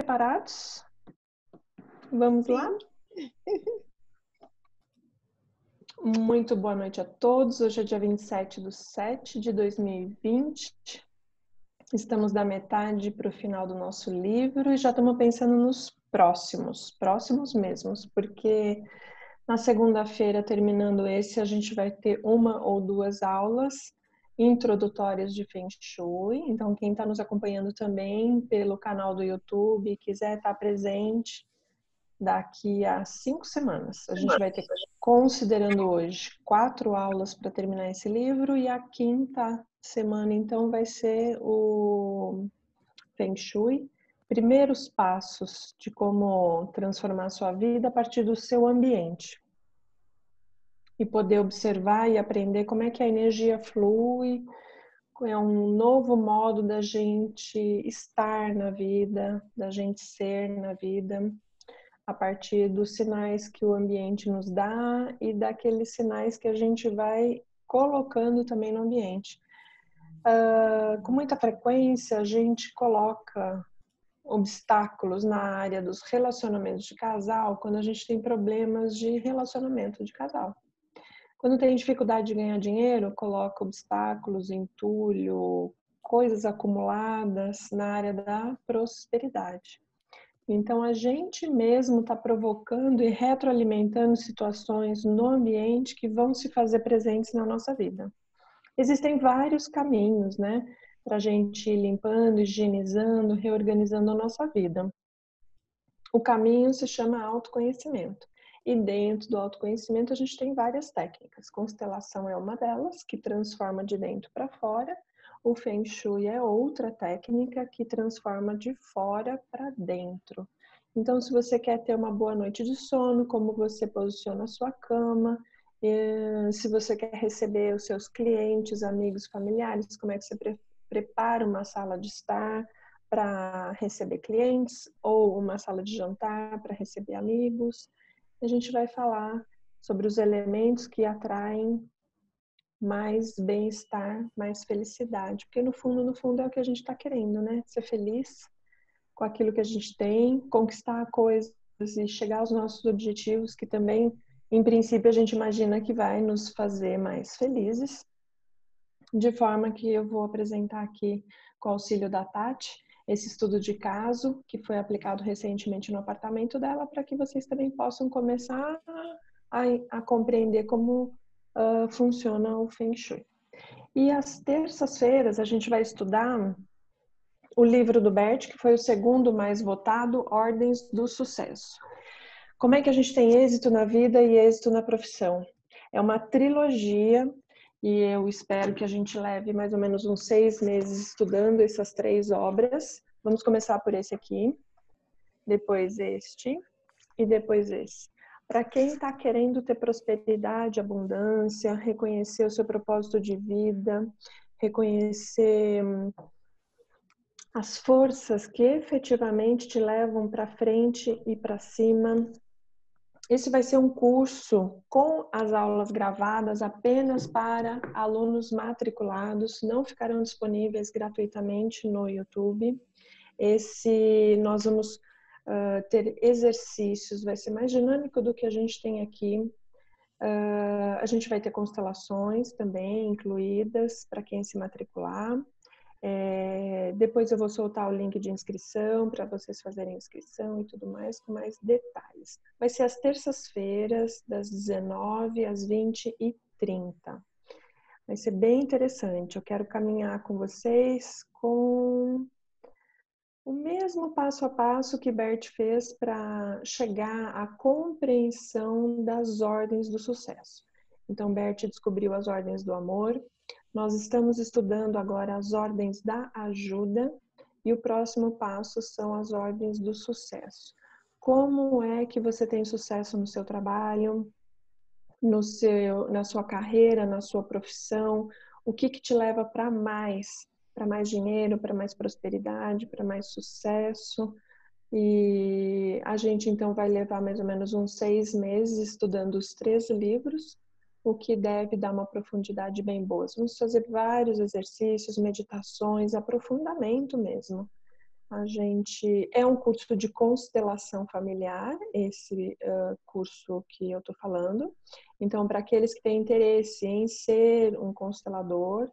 preparados? Vamos Sim. lá? Muito boa noite a todos. Hoje é dia 27/7/2020. Estamos da metade para o final do nosso livro e já estamos pensando nos próximos mesmos, porque na segunda-feira, terminando esse, a gente vai ter uma ou duas aulas introdutórias de Feng Shui. Então, quem está nos acompanhando também pelo canal do YouTube, quiser estar presente, daqui a 5 semanas. A gente vai ter, considerando hoje, 4 aulas para terminar esse livro, e a quinta semana, então, vai ser o Feng Shui, primeiros passos de como transformar a sua vida a partir do seu ambiente. E poder observar e aprender como é que a energia flui, é um novo modo da gente estar na vida, da gente ser na vida, a partir dos sinais que o ambiente nos dá e daqueles sinais que a gente vai colocando também no ambiente. Com muita frequência, a gente coloca obstáculos na área dos relacionamentos de casal quando a gente tem problemas de relacionamento de casal. Quando tem dificuldade de ganhar dinheiro, coloca obstáculos, entulho, coisas acumuladas na área da prosperidade. Então, a gente mesmo está provocando e retroalimentando situações no ambiente que vão se fazer presentes na nossa vida. Existem vários caminhos, né, para a gente ir limpando, higienizando, reorganizando a nossa vida. O caminho se chama autoconhecimento. E dentro do autoconhecimento a gente tem várias técnicas. Constelação é uma delas, que transforma de dentro para fora. O Feng Shui é outra técnica que transforma de fora para dentro. Então, se você quer ter uma boa noite de sono, como você posiciona a sua cama, se você quer receber os seus clientes, amigos, familiares, como é que você prepara uma sala de estar para receber clientes, ou uma sala de jantar para receber amigos. A gente vai falar sobre os elementos que atraem mais bem-estar, mais felicidade, porque no fundo é o que a gente está querendo, né? Ser feliz com aquilo que a gente tem, conquistar coisas e chegar aos nossos objetivos, que também, em princípio, a gente imagina que vai nos fazer mais felizes, de forma que eu vou apresentar aqui, com o auxílio da Tati, esse estudo de caso que foi aplicado recentemente no apartamento dela, para que vocês também possam começar a compreender como funciona o Feng Shui. E às terças-feiras a gente vai estudar o livro do Bert, que foi o segundo mais votado, Ordens do Sucesso. Como é que a gente tem êxito na vida e êxito na profissão? É uma trilogia e eu espero que a gente leve mais ou menos uns 6 meses estudando essas 3 obras. Vamos começar por esse aqui, depois este e depois esse. Para quem está querendo ter prosperidade, abundância, reconhecer o seu propósito de vida, reconhecer as forças que efetivamente te levam para frente e para cima. Esse vai ser um curso com as aulas gravadas apenas para alunos matriculados, não ficarão disponíveis gratuitamente no YouTube. Nós vamos ter exercícios, vai ser mais dinâmico do que a gente tem aqui. A gente vai ter constelações também incluídas para quem se matricular. Depois eu vou soltar o link de inscrição para vocês fazerem inscrição e tudo mais, com mais detalhes. Vai ser às terças-feiras, das 19 às 20h30. Vai ser bem interessante. Eu quero caminhar com vocês com o mesmo passo a passo que Bert fez para chegar à compreensão das ordens do sucesso. Então, Bert descobriu as ordens do amor. Nós estamos estudando agora as ordens da ajuda e o próximo passo são as ordens do sucesso. Como é que você tem sucesso no seu trabalho, na sua carreira, na sua profissão? O que te leva para mais dinheiro, para mais prosperidade, para mais sucesso? E a gente então vai levar mais ou menos uns 6 meses estudando os 3 livros, o que deve dar uma profundidade bem boa. Vamos fazer vários exercícios, meditações, aprofundamento mesmo, A gente é um curso de constelação familiar, esse curso que eu estou falando. Então, para aqueles que têm interesse em ser um constelador,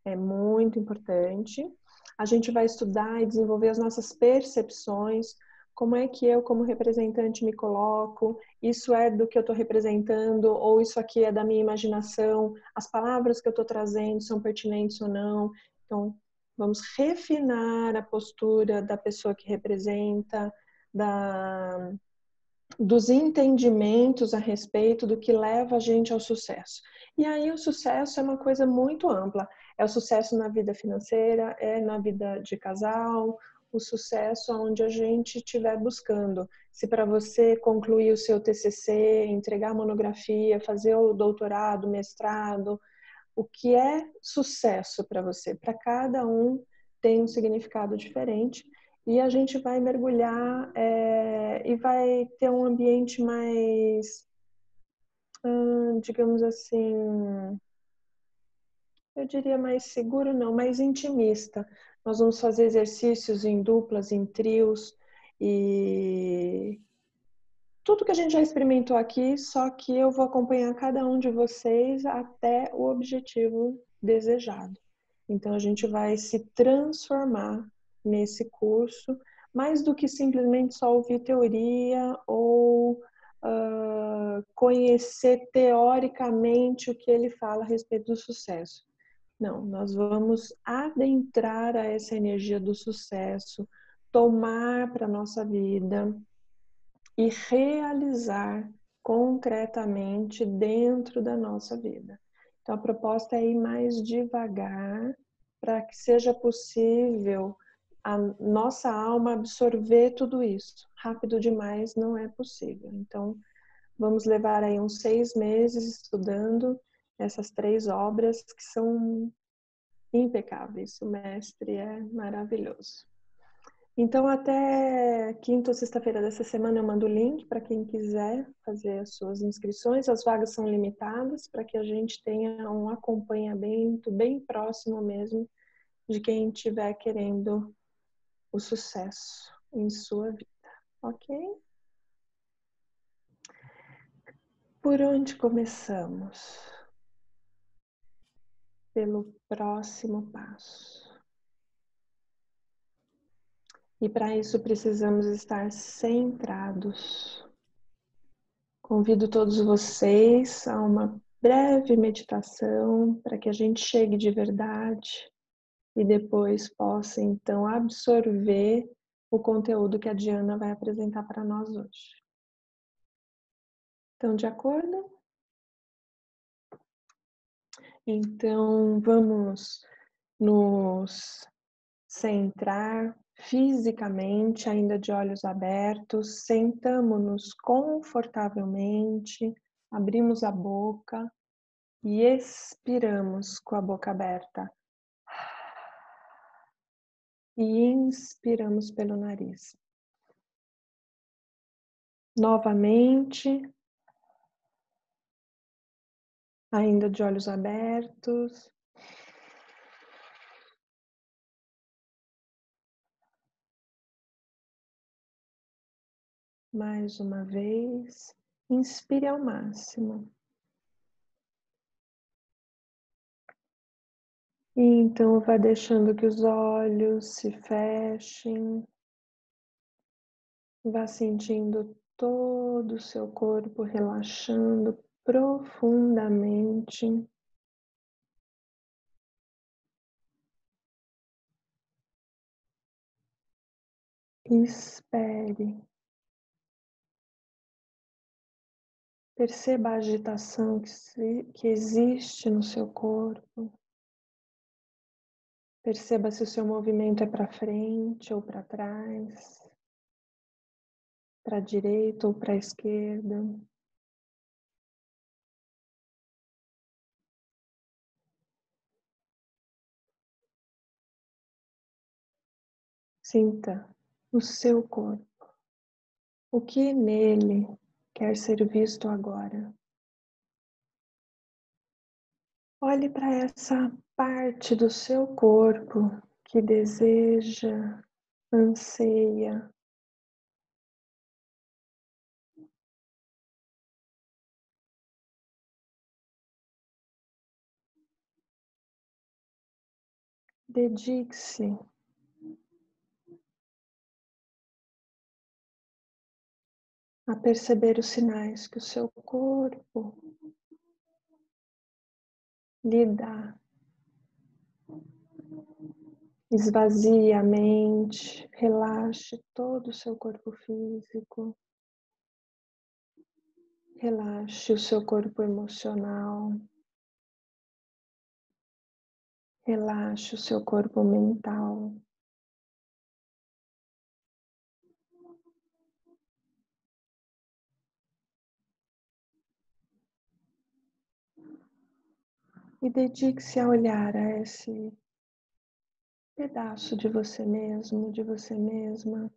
é muito importante. A gente vai estudar e desenvolver as nossas percepções, como é que eu, como representante, me coloco, isso é do que eu estou representando, ou isso aqui é da minha imaginação, as palavras que eu estou trazendo são pertinentes ou não. Então, vamos refinar a postura da pessoa que representa, dos entendimentos a respeito do que leva a gente ao sucesso. E aí o sucesso é uma coisa muito ampla. É o sucesso na vida financeira, é na vida de casal, o sucesso onde a gente estiver buscando. Se para você concluir o seu TCC, entregar a monografia, fazer o doutorado, mestrado, o que é sucesso para você? Para cada um tem um significado diferente e a gente vai mergulhar e vai ter um ambiente mais, digamos assim, eu diria mais seguro, não, mais intimista. Nós vamos fazer exercícios em duplas, em trios e tudo que a gente já experimentou aqui, só que eu vou acompanhar cada um de vocês até o objetivo desejado. Então, a gente vai se transformar nesse curso, mais do que simplesmente só ouvir teoria ou conhecer teoricamente o que ele fala a respeito do sucesso. Não, nós vamos adentrar a essa energia do sucesso, tomar para a nossa vida e realizar concretamente dentro da nossa vida. Então, a proposta é ir mais devagar para que seja possível a nossa alma absorver tudo isso. Rápido demais não é possível. Então, vamos levar aí uns 6 meses estudando essas 3 obras que são impecáveis. O mestre é maravilhoso. Então, até quinta ou sexta-feira dessa semana eu mando o link para quem quiser fazer as suas inscrições. As vagas são limitadas para que a gente tenha um acompanhamento bem próximo mesmo de quem estiver querendo o sucesso em sua vida, ok? Por onde começamos? Pelo próximo passo. E para isso precisamos estar centrados. Convido todos vocês a uma breve meditação para que a gente chegue de verdade e depois possa então absorver o conteúdo que a Diana vai apresentar para nós hoje. Então, de acordo? Então, vamos nos centrar fisicamente, ainda de olhos abertos, sentamos-nos confortavelmente, abrimos a boca e expiramos com a boca aberta. E inspiramos pelo nariz. Novamente, ainda de olhos abertos. Mais uma vez, inspire ao máximo. E então vá deixando que os olhos se fechem. Vá sentindo todo o seu corpo relaxando profundamente. Espere. Perceba a agitação que existe no seu corpo. Perceba se o seu movimento é para frente ou para trás, para a direita ou para a esquerda. Sinta o seu corpo. O que nele quer ser visto agora? Olhe para essa parte do seu corpo que deseja anseia. Dedique-se a perceber os sinais que o seu corpo lhe dá. Esvazie a mente, relaxe todo o seu corpo físico, relaxe o seu corpo emocional, relaxe o seu corpo mental. E dedique-se a olhar a esse pedaço de você mesmo, de você mesma.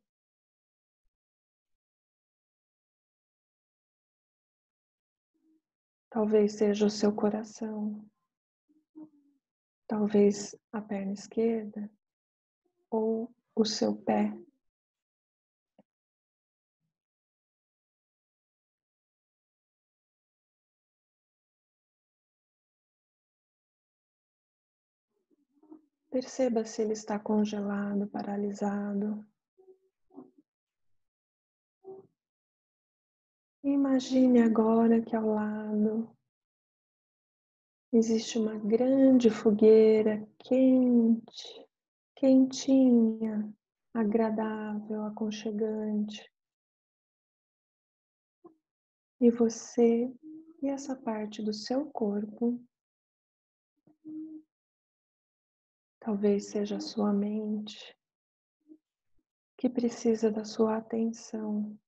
Talvez seja o seu coração, talvez a perna esquerda ou o seu pé. Perceba se ele está congelado, paralisado. Imagine agora que ao lado existe uma grande fogueira quente, quentinha, agradável, aconchegante. E você e essa parte do seu corpo, talvez seja a sua mente, que precisa da sua atenção.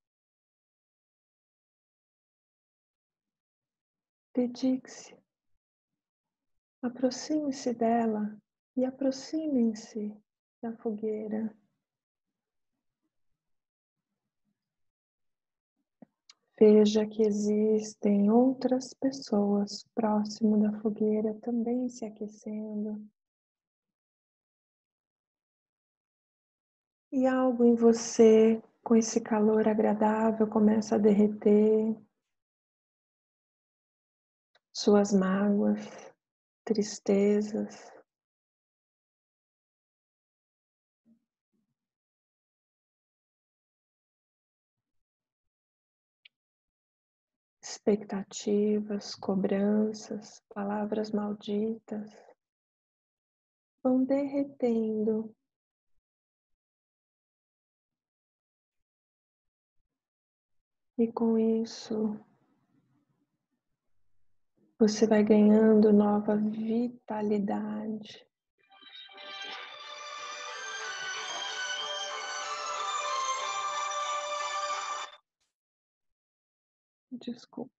Dedique-se, aproxime-se dela e aproximem-se da fogueira. Veja que existem outras pessoas próximo da fogueira também se aquecendo. E algo em você, com esse calor agradável, começa a derreter. Suas mágoas, tristezas, expectativas, cobranças, palavras malditas vão derretendo. E com isso, você vai ganhando nova vitalidade. Desculpa.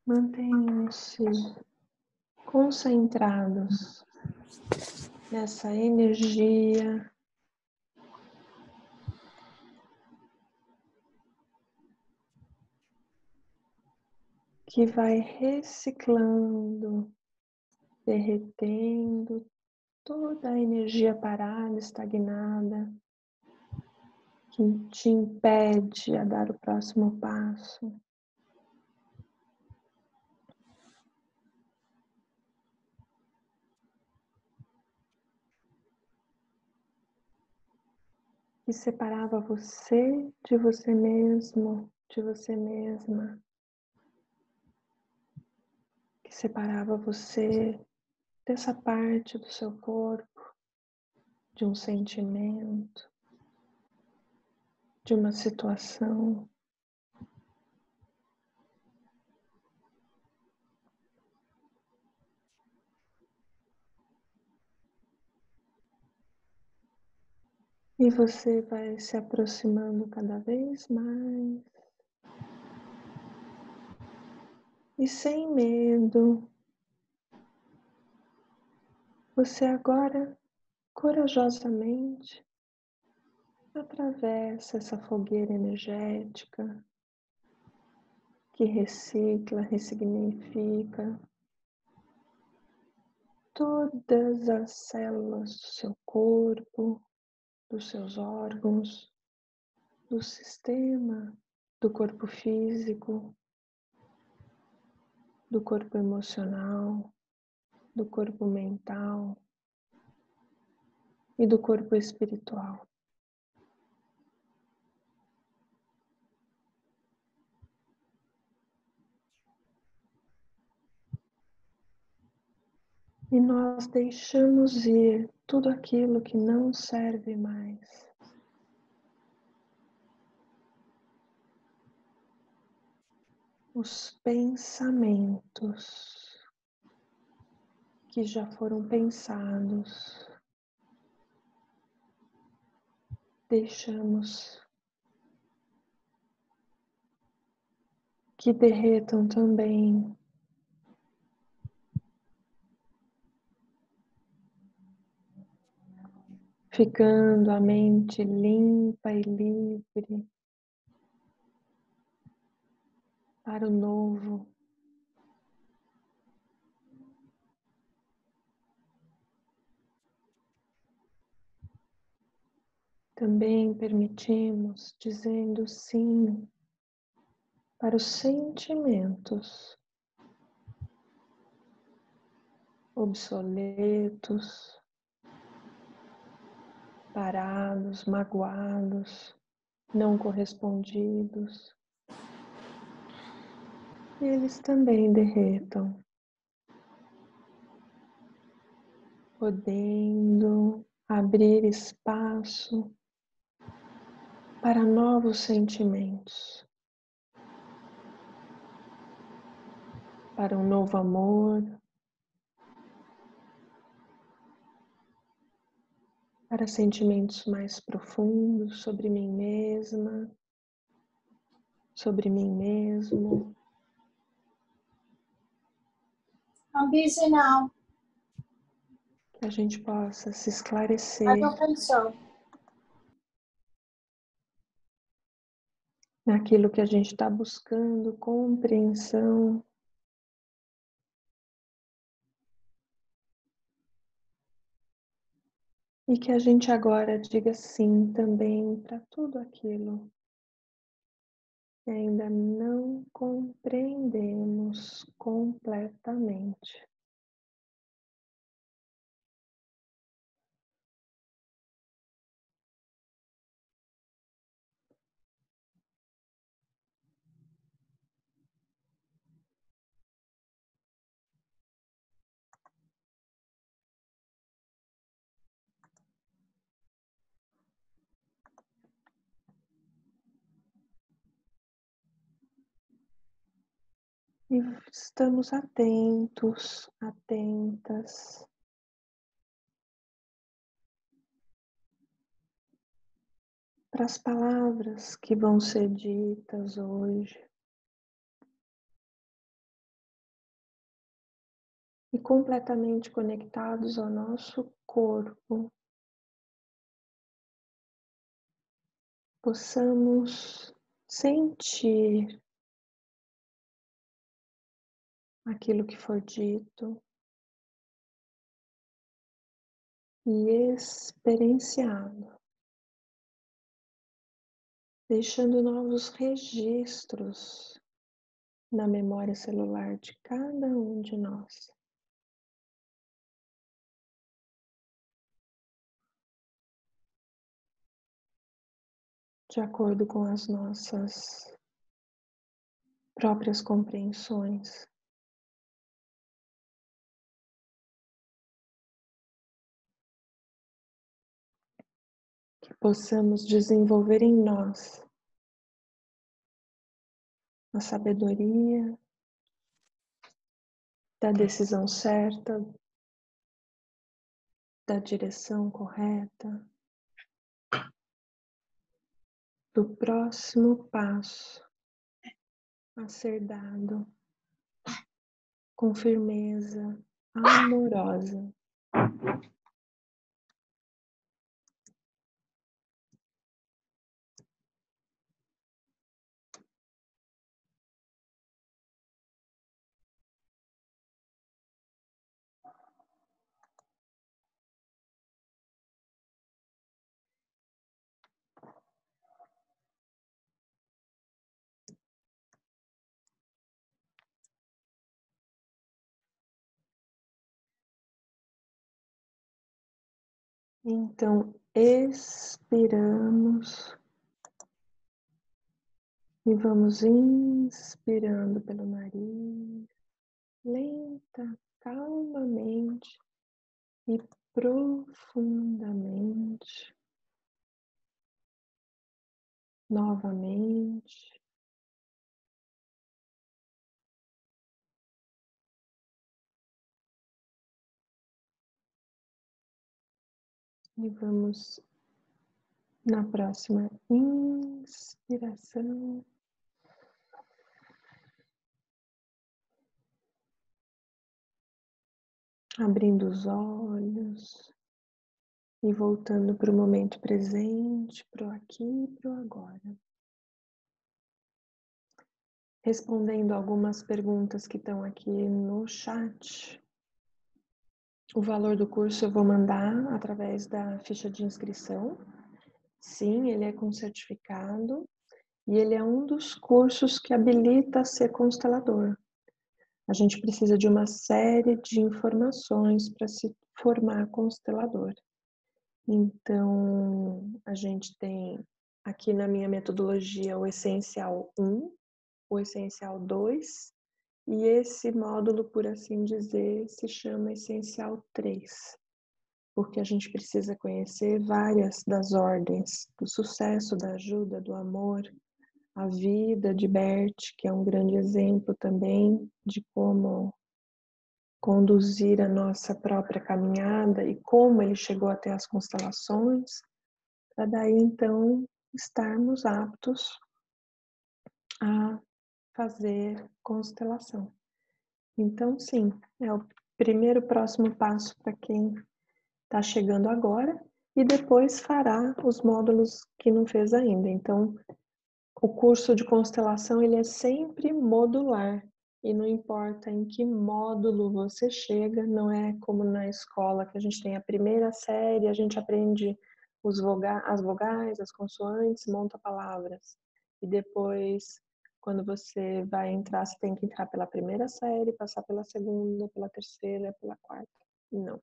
Mantenham-se concentrados nessa energia que vai reciclando, derretendo toda a energia parada, estagnada, que te impede a dar o próximo passo. Que separava você de você mesmo, de você mesma. Que separava você dessa parte do seu corpo, de um sentimento, de uma situação. E você vai se aproximando cada vez mais. E sem medo, você agora corajosamente atravessa essa fogueira energética que recicla, ressignifica todas as células do seu corpo, dos seus órgãos, do sistema, do corpo físico, do corpo emocional, do corpo mental e do corpo espiritual. E nós deixamos ir tudo aquilo que não serve mais. Os pensamentos que já foram pensados, deixamos que derretam também. Ficando a mente limpa e livre para o novo. Também permitimos dizendo sim para os sentimentos obsoletos, parados, magoados, não correspondidos. Eles também derretam, podendo abrir espaço para novos sentimentos, para um novo amor, para sentimentos mais profundos sobre mim mesma, sobre mim mesmo. I'm busy now. Que a gente possa se I esclarecer don't think so. naquilo que a gente está buscando, compreensão. E que a gente agora diga sim também para tudo aquilo que ainda não compreendemos completamente. E estamos atentos, atentas para as palavras que vão ser ditas hoje. E completamente conectados ao nosso corpo, possamos sentir aquilo que for dito e experienciado, deixando novos registros na memória celular de cada um de nós. De acordo com as nossas próprias compreensões. Que possamos desenvolver em nós a sabedoria da decisão certa, da direção correta, do próximo passo a ser dado com firmeza amorosa. Então, expiramos e vamos inspirando pelo nariz, lenta, calmamente e profundamente. Novamente. E vamos na próxima inspiração. Abrindo os olhos e voltando para o momento presente, para o aqui e para o agora. Respondendo algumas perguntas que estão aqui no chat. O valor do curso eu vou mandar através da ficha de inscrição. Sim, ele é com certificado e ele é um dos cursos que habilita a ser constelador. A gente precisa de uma série de informações para se formar constelador. Então, a gente tem aqui na minha metodologia o essencial 1, o essencial 2, e esse módulo, por assim dizer, se chama essencial 3, porque a gente precisa conhecer várias das ordens do sucesso, da ajuda, do amor, a vida de Bert, que é um grande exemplo também de como conduzir a nossa própria caminhada e como ele chegou até as constelações, para daí então estarmos aptos a fazer constelação. Então, sim, é o primeiro próximo passo para quem está chegando agora e depois fará os módulos que não fez ainda. Então, o curso de constelação ele é sempre modular e não importa em que módulo você chega, não é como na escola que a gente tem a primeira série, a gente aprende as vogais, as consoantes, monta palavras. E depois, quando você vai entrar, você tem que entrar pela primeira série, passar pela segunda, pela terceira, pela quarta. Não.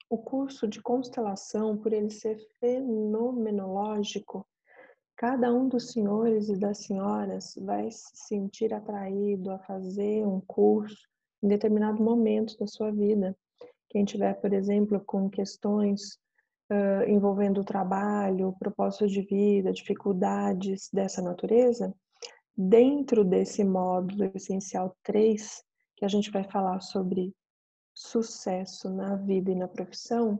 O curso de constelação, por ele ser fenomenológico, cada um dos senhores e das senhoras vai se sentir atraído a fazer um curso em determinado momento da sua vida. Quem tiver, por exemplo, com questões envolvendo o trabalho, propósito de vida, dificuldades dessa natureza, dentro desse módulo essencial 3, que a gente vai falar sobre sucesso na vida e na profissão,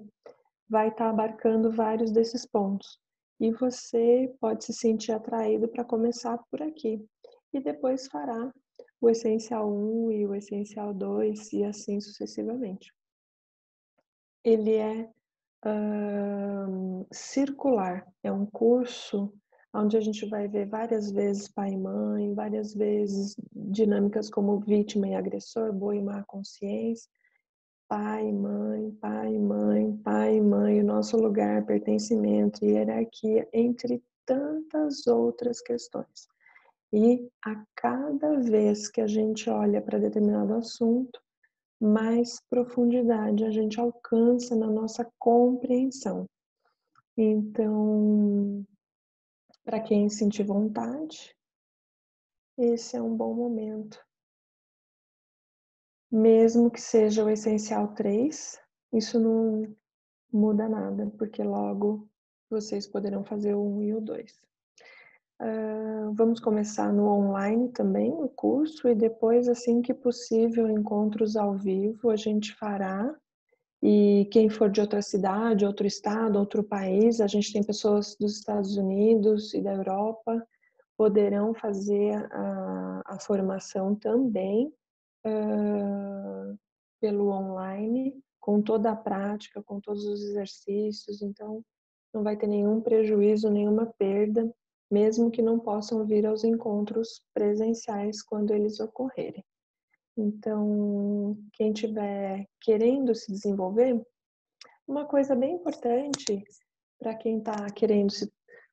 vai estar abarcando vários desses pontos. E você pode se sentir atraído para começar por aqui. E depois fará o essencial 1 e o essencial 2 e assim sucessivamente. Ele é circular. É um curso onde a gente vai ver várias vezes pai e mãe, várias vezes dinâmicas como vítima e agressor, boa e má consciência, pai, mãe, pai, mãe, pai, mãe, o nosso lugar, pertencimento, hierarquia, entre tantas outras questões. E a cada vez que a gente olha para determinado assunto, mais profundidade a gente alcança na nossa compreensão. Então, para quem sentir vontade, esse é um bom momento. Mesmo que seja o essencial 3, isso não muda nada, porque logo vocês poderão fazer o 1 e o 2. Vamos começar no online também, o curso, e depois, assim que possível, encontros ao vivo a gente fará. E quem for de outra cidade, outro estado, outro país, a gente tem pessoas dos Estados Unidos e da Europa, poderão fazer a formação também pelo online, com toda a prática, com todos os exercícios, então não vai ter nenhum prejuízo, nenhuma perda, mesmo que não possam vir aos encontros presenciais quando eles ocorrerem. Então, quem estiver querendo se desenvolver, uma coisa bem importante para quem está querendo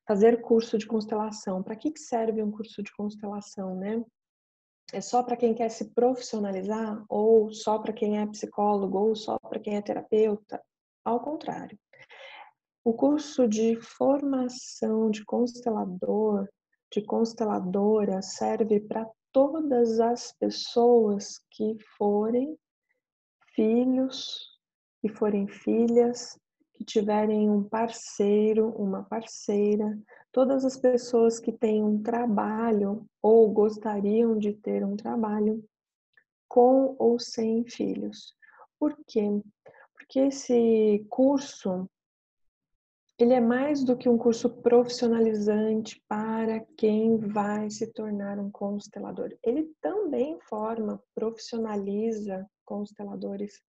fazer curso de constelação, para que serve um curso de constelação, né? É só para quem quer se profissionalizar, ou só para quem é psicólogo, ou só para quem é terapeuta? Ao contrário. O curso de formação de constelador, de consteladora, serve para todas as pessoas que forem filhos, que forem filhas, que tiverem um parceiro, uma parceira, todas as pessoas que têm um trabalho ou gostariam de ter um trabalho com ou sem filhos. Por quê? Porque esse curso, ele é mais do que um curso profissionalizante para quem vai se tornar um constelador. Ele também forma, profissionaliza consteladores,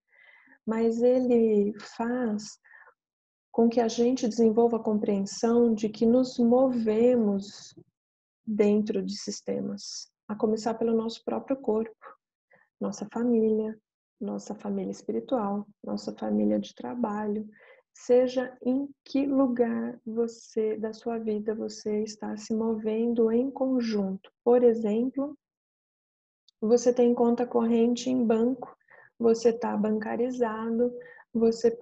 mas ele faz com que a gente desenvolva a compreensão de que nos movemos dentro de sistemas, a começar pelo nosso próprio corpo, nossa família espiritual, nossa família de trabalho, seja em que lugar você da sua vida você está se movendo em conjunto. Por exemplo, você tem conta corrente em banco, você está bancarizado, você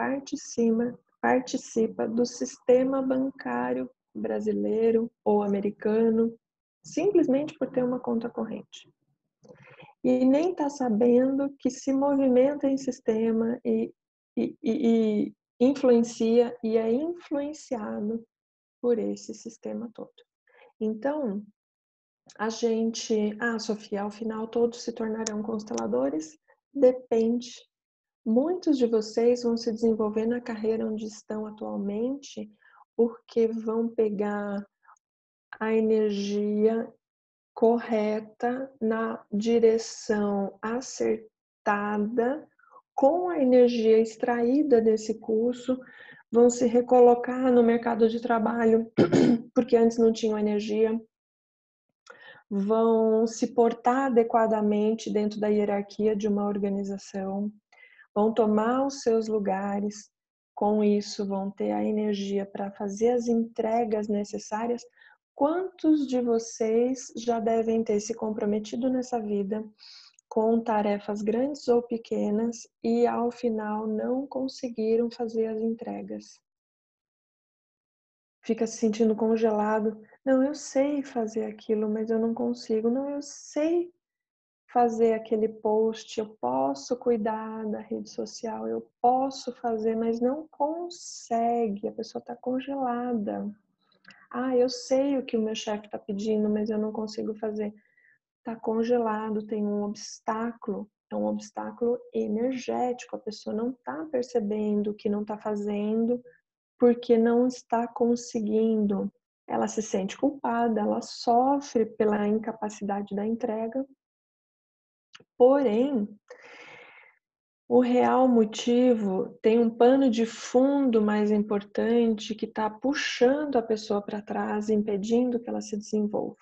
participa do sistema bancário brasileiro ou americano, simplesmente por ter uma conta corrente. E nem está sabendo que se movimenta em sistema e influencia e é influenciado por esse sistema todo. Então, Sofia, ao final todos se tornarão consteladores? Depende. Muitos de vocês vão se desenvolver na carreira onde estão atualmente porque vão pegar a energia correta na direção acertada, com a energia extraída desse curso, vão se recolocar no mercado de trabalho, porque antes não tinham energia, vão se portar adequadamente dentro da hierarquia de uma organização, vão tomar os seus lugares, com isso vão ter a energia para fazer as entregas necessárias. Quantos de vocês já devem ter se comprometido nessa vida com tarefas grandes ou pequenas e ao final não conseguiram fazer as entregas? Fica se sentindo congelado. Não, eu sei fazer aquilo, mas eu não consigo. Não, eu sei fazer aquele post, eu posso cuidar da rede social, eu posso fazer, mas não consegue, a pessoa está congelada. Eu sei o que o meu chefe está pedindo, mas eu não consigo fazer. Está congelado, tem um obstáculo, é um obstáculo energético, a pessoa não está percebendo que não está fazendo porque não está conseguindo. Ela se sente culpada, ela sofre pela incapacidade da entrega, porém, o real motivo tem um pano de fundo mais importante que está puxando a pessoa para trás, impedindo que ela se desenvolva.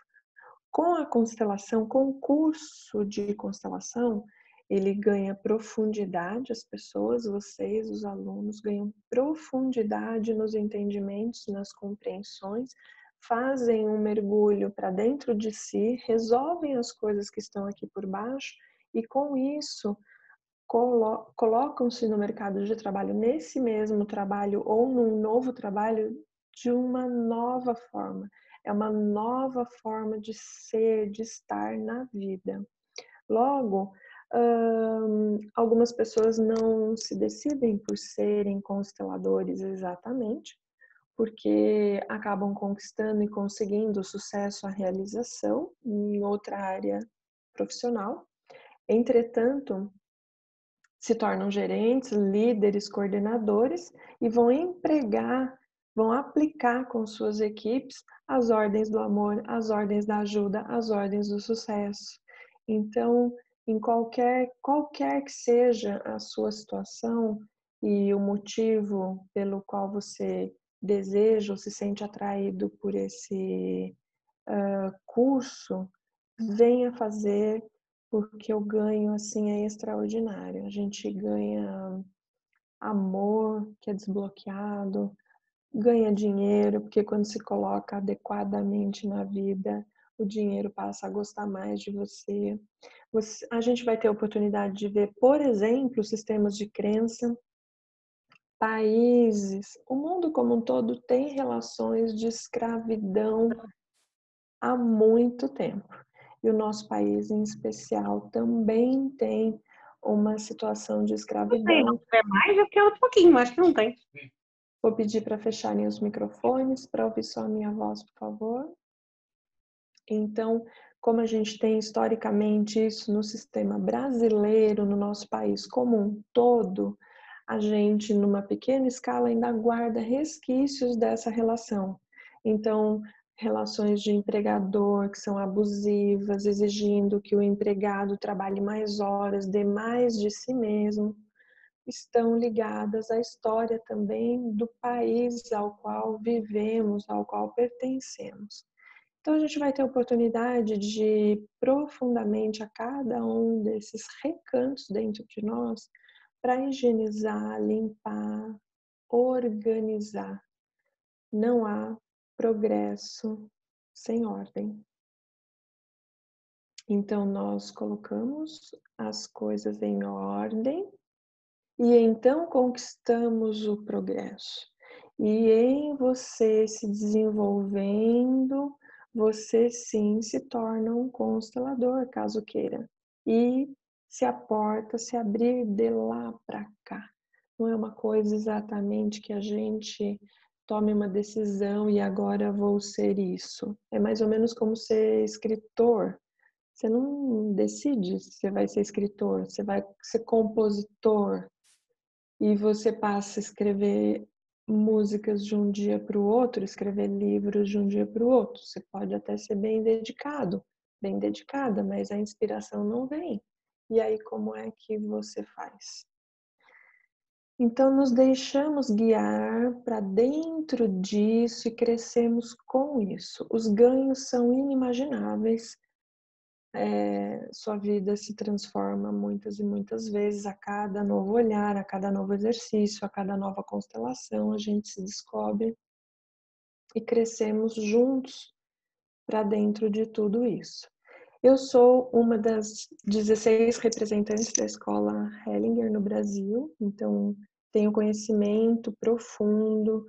Com a constelação, com o curso de constelação, ele ganha profundidade, as pessoas, vocês, os alunos, ganham profundidade nos entendimentos, nas compreensões, fazem um mergulho para dentro de si, resolvem as coisas que estão aqui por baixo e com isso colocam-se no mercado de trabalho, nesse mesmo trabalho ou num novo trabalho, de uma nova forma. É uma nova forma de ser, de estar na vida. Logo, algumas pessoas não se decidem por serem consteladores exatamente, porque acabam conquistando e conseguindo sucesso, a realização em outra área profissional. Entretanto, se tornam gerentes, líderes, coordenadores e vão aplicar com suas equipes as ordens do amor, as ordens da ajuda, as ordens do sucesso. Então, em qualquer que seja a sua situação e o motivo pelo qual você deseja ou se sente atraído por esse curso, venha fazer, porque o ganho assim é extraordinário. A gente ganha amor, que é desbloqueado, ganha dinheiro, porque quando se coloca adequadamente na vida, o dinheiro passa a gostar mais de você. A gente vai ter a oportunidade de ver, por exemplo, sistemas de crença, países, o mundo como um todo tem relações de escravidão há muito tempo. E o nosso país, em especial, também tem uma situação de escravidão. Não é mais do que outro pouquinho, mas que não tem. Vou pedir para fecharem os microfones, para ouvir só a minha voz, por favor. Então, como a gente tem historicamente isso no sistema brasileiro, no nosso país como um todo, a gente, numa pequena escala, ainda guarda resquícios dessa relação. Então, relações de empregador que são abusivas, exigindo que o empregado trabalhe mais horas, dê mais de si mesmo, estão ligadas à história também do país ao qual vivemos, ao qual pertencemos. Então, a gente vai ter a oportunidade de ir profundamente a cada um desses recantos dentro de nós para higienizar, limpar, organizar. Não há progresso sem ordem. Então, nós colocamos as coisas em ordem e então conquistamos o progresso. E em você se desenvolvendo, você sim se torna um constelador, caso queira. E se a porta se abrir de lá para cá. Não é uma coisa exatamente que a gente tome uma decisão e agora vou ser isso. É mais ou menos como ser escritor. Você não decide se você vai ser escritor, você vai ser compositor. E você passa a escrever músicas de um dia para o outro, escrever livros de um dia para o outro. Você pode até ser bem dedicado, bem dedicada, mas a inspiração não vem. E aí, como é que você faz? Então, nos deixamos guiar para dentro disso e crescemos com isso. Os ganhos são inimagináveis. Sua vida se transforma muitas e muitas vezes a cada novo olhar, a cada novo exercício, a cada nova constelação, a gente se descobre e crescemos juntos para dentro de tudo isso. Eu sou uma das 16 representantes da escola Hellinger no Brasil, então tenho conhecimento profundo,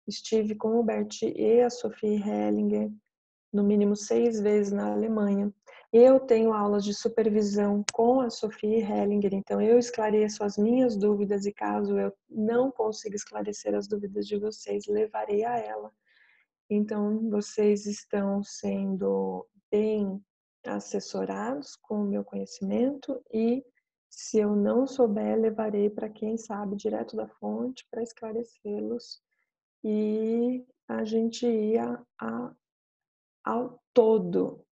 estive com o Bert e a Sophie Hellinger no mínimo 6 vezes na Alemanha. Eu tenho aulas de supervisão com a Sophie Hellinger, então eu esclareço as minhas dúvidas e caso eu não consiga esclarecer as dúvidas de vocês, levarei a ela. Então, vocês estão sendo bem assessorados com o meu conhecimento e se eu não souber, levarei para quem sabe direto da fonte para esclarecê-los e a gente ia ao todo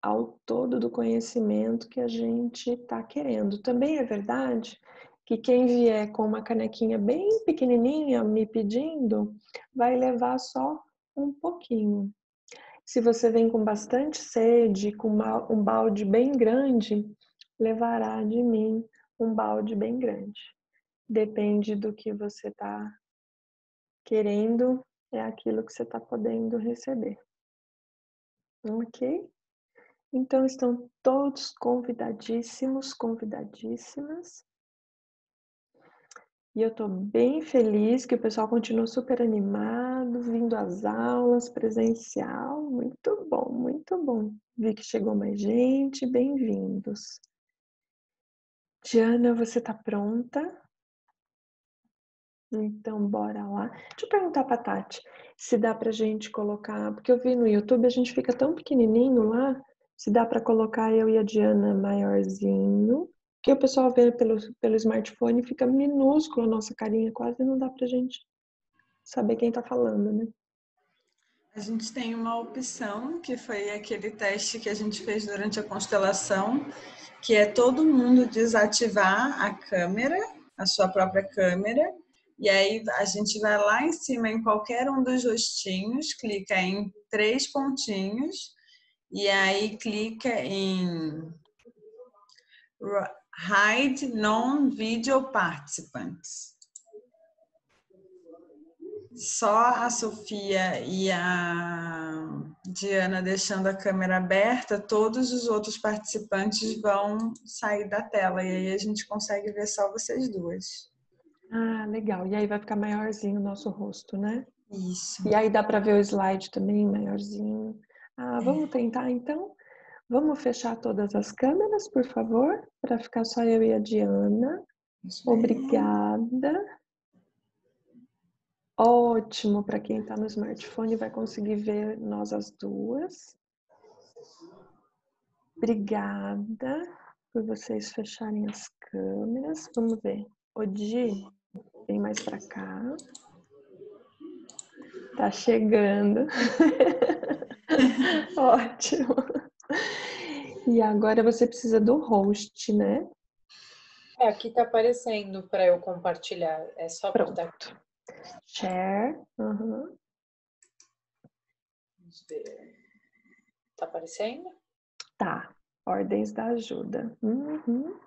do conhecimento que a gente está querendo. Também é verdade que quem vier com uma canequinha bem pequenininha me pedindo, vai levar só um pouquinho. Se você vem com bastante sede, com um balde bem grande, levará de mim um balde bem grande. Depende do que você está querendo, é aquilo que você está podendo receber. Ok? Então, estão todos convidadíssimos, convidadíssimas. E eu estou bem feliz que o pessoal continua super animado, vindo às aulas, presencial. Muito bom, muito bom. Vi que chegou mais gente, bem-vindos. Diana, você está pronta? Então, bora lá. Deixa eu perguntar para a Tati se dá para a gente colocar, porque eu vi no YouTube, a gente fica tão pequenininho lá, se dá para colocar eu e a Diana maiorzinho, que o pessoal vê pelo smartphone e fica minúsculo a nossa carinha, quase não dá para a gente saber quem está falando, né? A gente tem uma opção, que foi aquele teste que a gente fez durante a constelação, que é todo mundo desativar a câmera, a sua própria câmera, e aí a gente vai lá em cima em qualquer um dos rostinhos, clica em 3 pontinhos, e aí clica em Hide Non-Video Participants. Só a Sofia e a Diana deixando a câmera aberta, todos os outros participantes vão sair da tela e aí a gente consegue ver só vocês duas. Ah, legal. E aí vai ficar maiorzinho o nosso rosto, né? Isso. E aí dá para ver o slide também maiorzinho. Ah, vamos tentar então? Vamos fechar todas as câmeras, por favor, para ficar só eu e a Diana. Vamos ver. Obrigada. Ótimo, para quem está no smartphone vai conseguir ver nós as duas. Obrigada por vocês fecharem as câmeras. Vamos ver. Odi, vem mais para cá. Tá chegando. Ótimo. E agora você precisa do host, né? Aqui tá aparecendo para eu compartilhar. É só apertar aqui. Pronto. Share. Uhum. Vamos ver. Tá aparecendo? Tá. Ordens da ajuda. Uhum.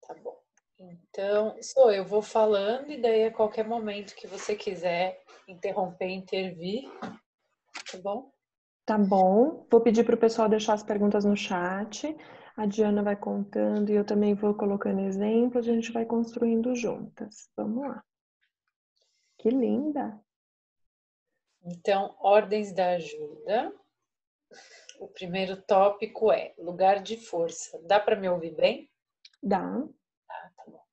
Tá bom. Então, eu vou falando e daí a qualquer momento que você quiser interromper, intervir, tá bom? Tá bom. Vou pedir para o pessoal deixar as perguntas no chat. A Diana vai contando e eu também vou colocando exemplos. A gente vai construindo juntas. Vamos lá. Que linda! Então, ordens da ajuda. O primeiro tópico é lugar de força. Dá para me ouvir bem? Dá. Tá bom.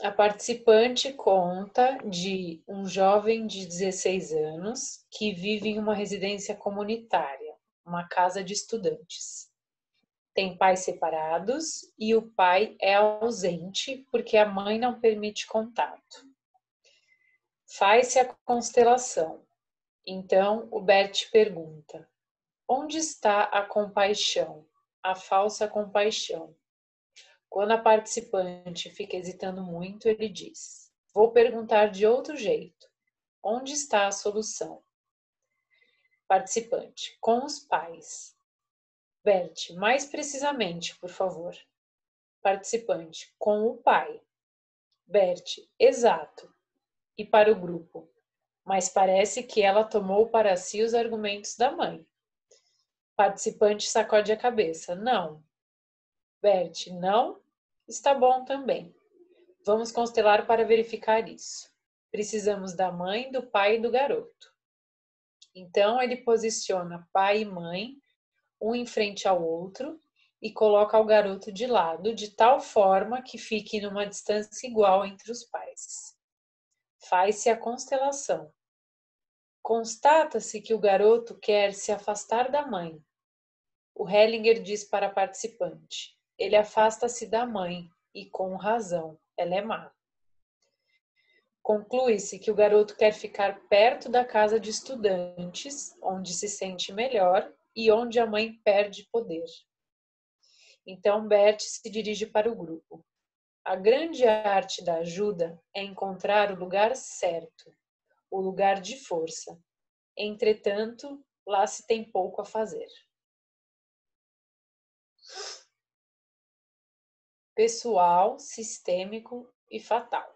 A participante conta de um jovem de 16 anos que vive em uma residência comunitária, uma casa de estudantes. Tem pais separados e o pai é ausente porque a mãe não permite contato. Faz-se a constelação. Então o Bert pergunta: onde está a compaixão, a falsa compaixão? Quando a participante fica hesitando muito, ele diz: vou perguntar de outro jeito. Onde está a solução? Participante: com os pais. Bert: mais precisamente, por favor. Participante: com o pai. Bert: exato. E para o grupo: mas parece que ela tomou para si os argumentos da mãe. Participante sacode a cabeça: não. Bert: não? Está bom também. Vamos constelar para verificar isso. Precisamos da mãe, do pai e do garoto. Então ele posiciona pai e mãe, um em frente ao outro, e coloca o garoto de lado, de tal forma que fique numa distância igual entre os pais. Faz-se a constelação. Constata-se que o garoto quer se afastar da mãe. O Hellinger diz para a participante: ele afasta-se da mãe, e com razão, ela é má. Conclui-se que o garoto quer ficar perto da casa de estudantes, onde se sente melhor e onde a mãe perde poder. Então Bert se dirige para o grupo. A grande arte da ajuda é encontrar o lugar certo, o lugar de força. Entretanto, lá se tem pouco a fazer. Pessoal, sistêmico e fatal.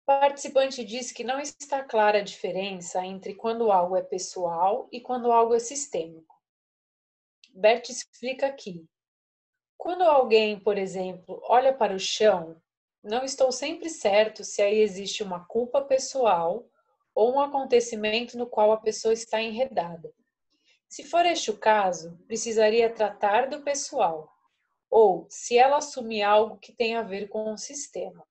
O participante diz que não está clara a diferença entre quando algo é pessoal e quando algo é sistêmico. Bert explica aqui. Quando alguém, por exemplo, olha para o chão, não estou sempre certo se aí existe uma culpa pessoal ou um acontecimento no qual a pessoa está enredada. Se for este o caso, precisaria tratar do pessoal, ou se ela assumir algo que tem a ver com o sistema.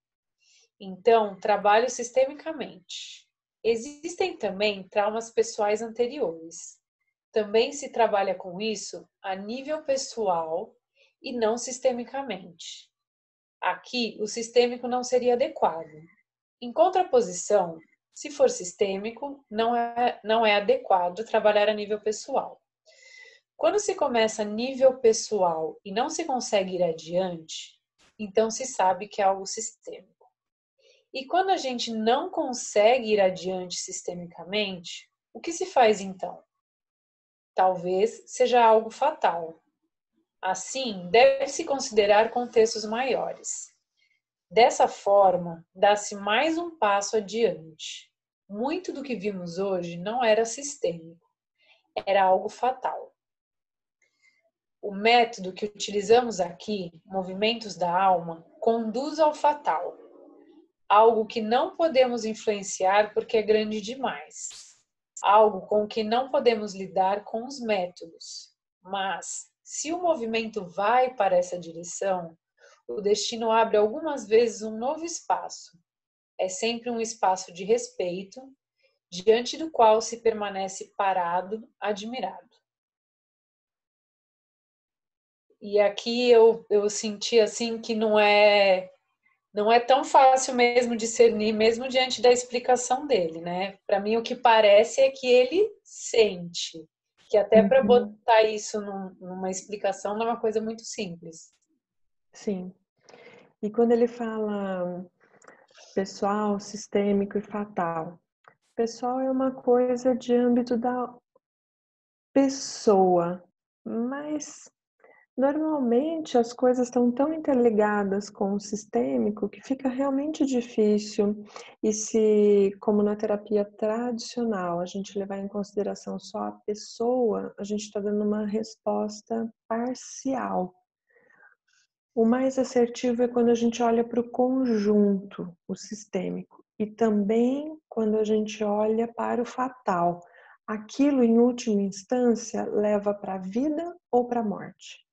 Então, trabalho sistemicamente. Existem também traumas pessoais anteriores. Também se trabalha com isso a nível pessoal e não sistemicamente. Aqui, o sistêmico não seria adequado. Em contraposição, se for sistêmico, não é adequado trabalhar a nível pessoal. Quando se começa a nível pessoal e não se consegue ir adiante, então se sabe que é algo sistêmico. E quando a gente não consegue ir adiante sistemicamente, o que se faz então? Talvez seja algo fatal. Assim, deve-se considerar contextos maiores. Dessa forma, dá-se mais um passo adiante. Muito do que vimos hoje não era sistêmico, era algo fatal. O método que utilizamos aqui, Movimentos da Alma, conduz ao fatal. Algo que não podemos influenciar porque é grande demais. Algo com o que não podemos lidar com os métodos. Mas, se o movimento vai para essa direção, o destino abre algumas vezes um novo espaço. É sempre um espaço de respeito, diante do qual se permanece parado, admirado. E aqui eu senti assim que não é tão fácil mesmo discernir, mesmo diante da explicação dele, né? Para mim o que parece é que ele sente, que até para botar isso numa explicação não é uma coisa muito simples. Sim. E quando ele fala pessoal, sistêmico e fatal, pessoal é uma coisa de âmbito da pessoa, mas normalmente as coisas estão tão interligadas com o sistêmico que fica realmente difícil. E se, como na terapia tradicional, a gente levar em consideração só a pessoa, a gente está dando uma resposta parcial. O mais assertivo é quando a gente olha para o conjunto, o sistêmico, e também quando a gente olha para o fatal. Aquilo, em última instância, leva para a vida ou para a morte.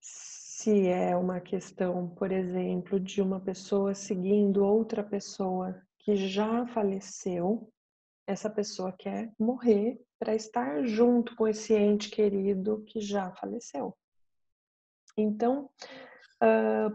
Se é uma questão, por exemplo, de uma pessoa seguindo outra pessoa que já faleceu, essa pessoa quer morrer para estar junto com esse ente querido que já faleceu. Então,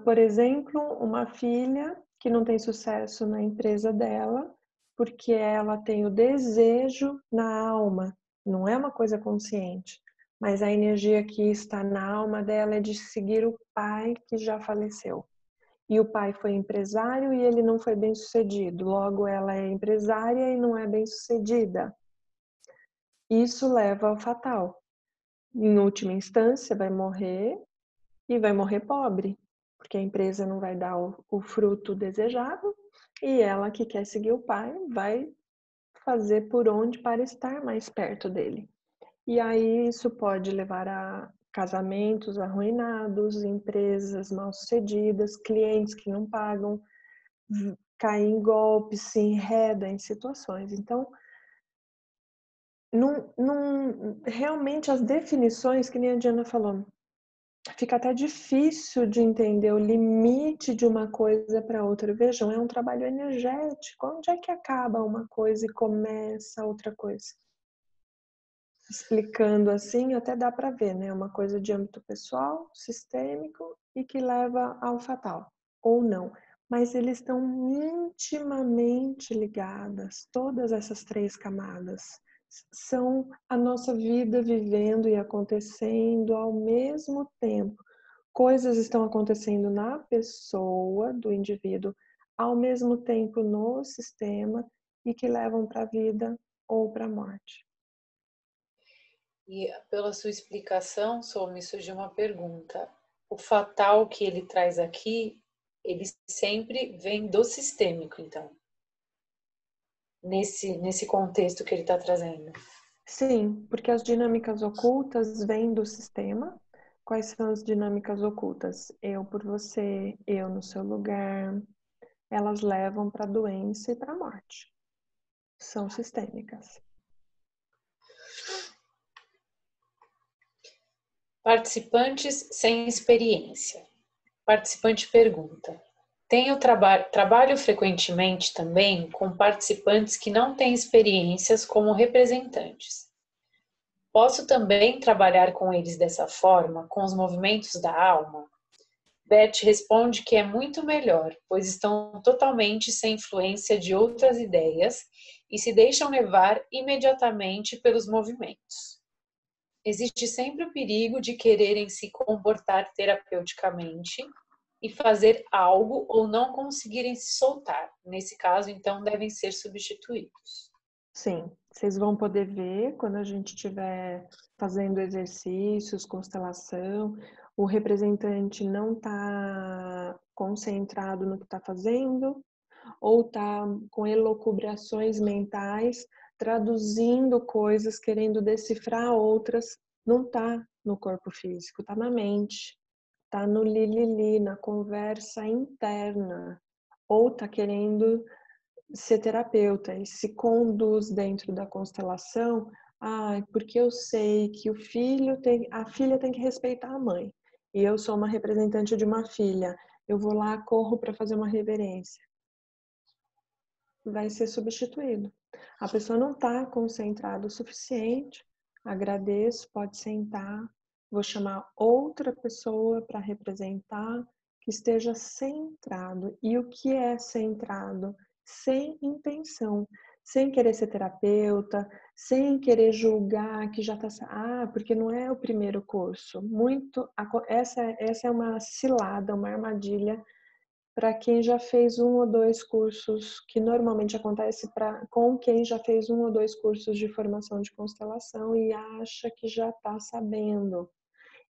por exemplo, uma filha que não tem sucesso na empresa dela, porque ela tem o desejo na alma, não é uma coisa consciente, mas a energia que está na alma dela é de seguir o pai que já faleceu. E o pai foi empresário e ele não foi bem sucedido, logo ela é empresária e não é bem sucedida. Isso leva ao fatal. Em última instância, vai morrer e vai morrer pobre, porque a empresa não vai dar o fruto desejado e ela que quer seguir o pai vai fazer por onde para estar mais perto dele. E aí isso pode levar a casamentos arruinados, empresas mal-sucedidas, clientes que não pagam, cair em golpes, se enreda em situações. Então, realmente as definições, que nem a Diana falou, fica até difícil de entender o limite de uma coisa para outra. Vejam, é um trabalho energético. Onde é que acaba uma coisa e começa outra coisa? Explicando assim, até dá para ver, né? Uma coisa de âmbito pessoal, sistêmico e que leva ao fatal, ou não. Mas eles estão intimamente ligadas, todas essas três camadas. São a nossa vida vivendo e acontecendo ao mesmo tempo. Coisas estão acontecendo na pessoa, do indivíduo, ao mesmo tempo no sistema e que levam para a vida ou para a morte. E pela sua explicação, Sol, me surgiu uma pergunta. O fatal que ele traz aqui, ele sempre vem do sistêmico, então? Nesse contexto que ele está trazendo. Sim, porque as dinâmicas ocultas vêm do sistema. Quais são as dinâmicas ocultas? Eu por você, eu no seu lugar. Elas levam para a doença e para a morte. São sistêmicas. Participantes sem experiência. Participante pergunta: tenho trabalho frequentemente também com participantes que não têm experiências como representantes. Posso também trabalhar com eles dessa forma, com os movimentos da alma? Beth responde que é muito melhor, pois estão totalmente sem influência de outras ideias e se deixam levar imediatamente pelos movimentos. Existe sempre o perigo de quererem se comportar terapeuticamente e fazer algo ou não conseguirem se soltar. Nesse caso, então, devem ser substituídos. Sim, vocês vão poder ver quando a gente estiver fazendo exercícios, constelação, o representante não está concentrado no que está fazendo ou está com elucubrações mentais, traduzindo coisas, querendo decifrar outras, não está no corpo físico, está na mente. está no li, na conversa interna, ou está querendo ser terapeuta e se conduz dentro da constelação, porque eu sei que a filha tem que respeitar a mãe, e eu sou uma representante de uma filha, eu vou lá, corro para fazer uma reverência. Vai ser substituído. A pessoa não está concentrada o suficiente, agradeço, pode sentar, vou chamar outra pessoa para representar, que esteja centrado. E o que é centrado? Sem intenção, sem querer ser terapeuta, sem querer julgar que já está... porque não é o primeiro curso. Essa é uma cilada, uma armadilha para quem já fez 1 ou 2 cursos, que normalmente acontece com quem já fez 1 ou 2 cursos de formação de constelação e acha que já está sabendo.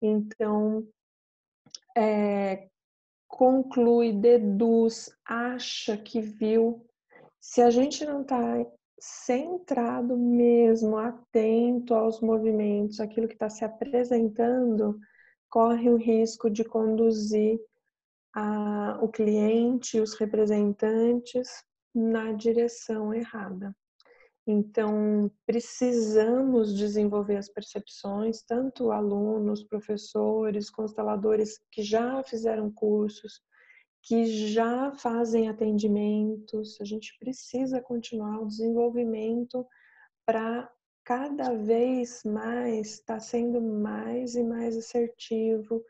Então, conclui, deduz, acha que viu. Se a gente não está centrado mesmo, atento aos movimentos, aquilo que está se apresentando, corre o risco de conduzir o cliente e os representantes na direção errada. Então, precisamos desenvolver as percepções, tanto alunos, professores, consteladores que já fizeram cursos, que já fazem atendimentos. A gente precisa continuar o desenvolvimento para cada vez mais estar sendo mais e mais assertivo,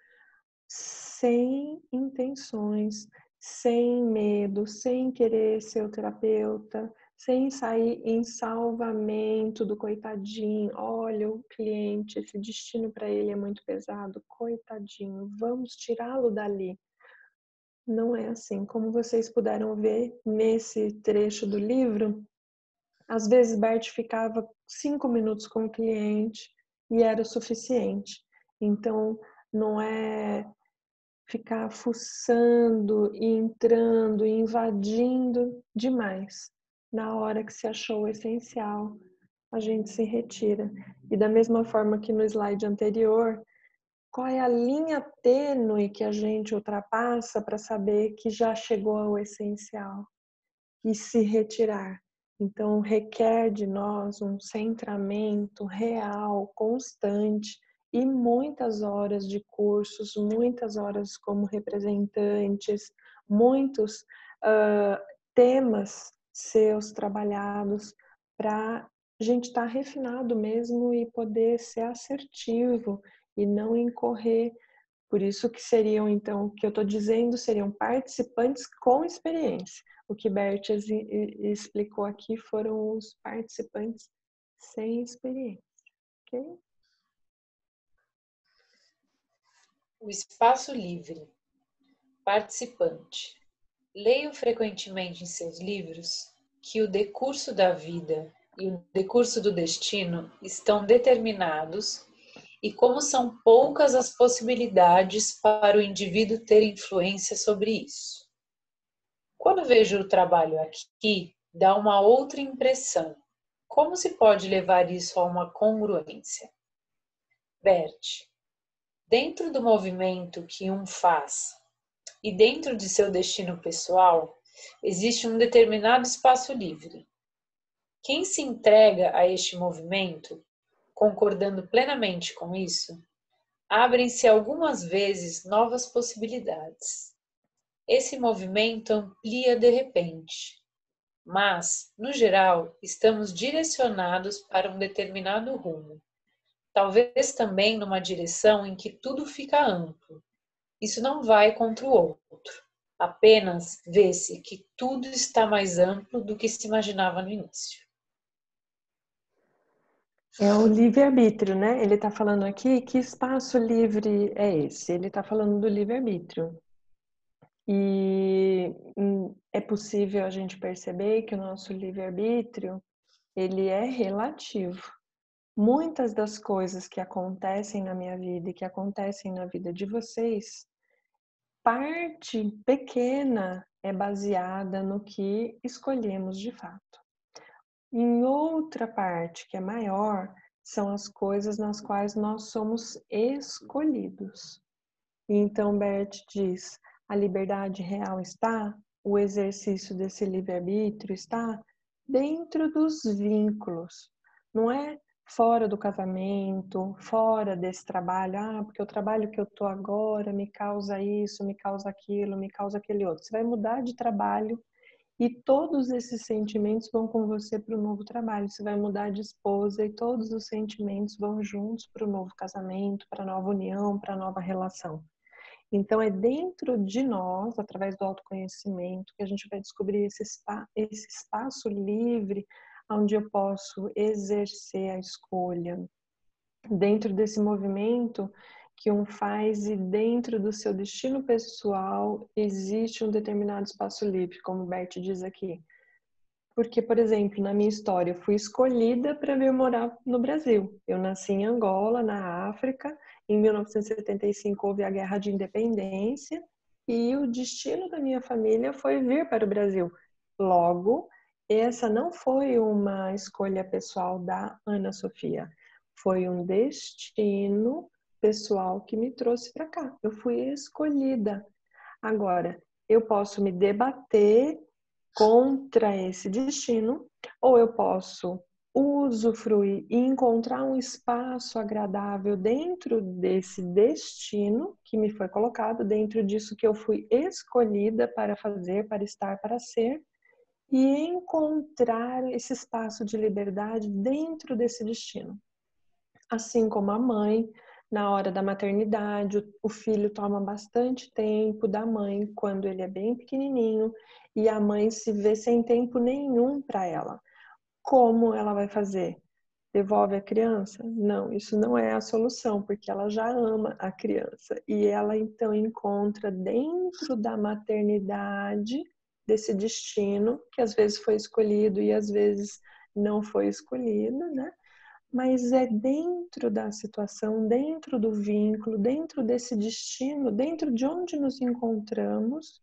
sem intenções, sem medo, sem querer ser o terapeuta, sem sair em salvamento do coitadinho. Olha, o cliente, esse destino para ele é muito pesado, coitadinho, vamos tirá-lo dali. Não é assim. Como vocês puderam ver nesse trecho do livro, às vezes Bert ficava 5 minutos com o cliente e era o suficiente. Então, não é ficar fuçando e entrando e invadindo demais. Na hora que se achou o essencial, a gente se retira. E da mesma forma que no slide anterior, qual é a linha tênue que a gente ultrapassa para saber que já chegou ao essencial e se retirar? Então, requer de nós um centramento real, constante, e muitas horas de cursos, muitas horas como representantes, muitos temas seus trabalhados para a gente estar refinado mesmo e poder ser assertivo e não incorrer. Por isso que seriam, então, o que eu estou dizendo, seriam participantes com experiência. O que Bert explicou aqui foram os participantes sem experiência. Ok? O espaço livre. Participante. Leio frequentemente em seus livros que o decurso da vida e o decurso do destino estão determinados e como são poucas as possibilidades para o indivíduo ter influência sobre isso. Quando vejo o trabalho aqui, dá uma outra impressão. Como se pode levar isso a uma congruência? Bert, dentro do movimento que um faz e dentro de seu destino pessoal, existe um determinado espaço livre. Quem se entrega a este movimento, concordando plenamente com isso, abrem-se algumas vezes novas possibilidades. Esse movimento amplia de repente, mas, no geral, estamos direcionados para um determinado rumo. Talvez também numa direção em que tudo fica amplo. Isso não vai contra o outro. Apenas vê-se que tudo está mais amplo do que se imaginava no início. É o livre-arbítrio, né? Ele está falando aqui, que espaço livre é esse? Ele está falando do livre-arbítrio. E é possível a gente perceber que o nosso livre-arbítrio, ele é relativo. Muitas das coisas que acontecem na minha vida e que acontecem na vida de vocês, parte pequena é baseada no que escolhemos de fato. Em outra parte, que é maior, são as coisas nas quais nós somos escolhidos. Então, Bert diz, a liberdade real está, o exercício desse livre-arbítrio está dentro dos vínculos, não é fora do casamento, fora desse trabalho, porque o trabalho que eu estou agora me causa isso, me causa aquilo, me causa aquele outro. Você vai mudar de trabalho e todos esses sentimentos vão com você para o novo trabalho. Você vai mudar de esposa e todos os sentimentos vão juntos para o novo casamento, para a nova união, para a nova relação. Então, é dentro de nós, através do autoconhecimento, que a gente vai descobrir esse espaço livre, onde eu posso exercer a escolha. Dentro desse movimento que um faz e dentro do seu destino pessoal, existe um determinado espaço livre, como o Bert diz aqui. Porque, por exemplo, na minha história, eu fui escolhida para vir morar no Brasil. Eu nasci em Angola, na África. Em 1975 houve a Guerra de Independência e o destino da minha família foi vir para o Brasil. Logo, essa não foi uma escolha pessoal da Ana Sofia. Foi um destino pessoal que me trouxe para cá. Eu fui escolhida. Agora, eu posso me debater contra esse destino, ou eu posso usufruir e encontrar um espaço agradável dentro desse destino que me foi colocado, dentro disso que eu fui escolhida para fazer, para estar, para ser, e encontrar esse espaço de liberdade dentro desse destino. Assim como a mãe, na hora da maternidade, o filho toma bastante tempo da mãe quando ele é bem pequenininho e a mãe se vê sem tempo nenhum para ela. Como ela vai fazer? Devolve a criança? Não, isso não é a solução, porque ela já ama a criança e ela então encontra dentro da maternidade desse destino que às vezes foi escolhido e às vezes não foi escolhido, né? Mas é dentro da situação, dentro do vínculo, dentro desse destino, dentro de onde nos encontramos,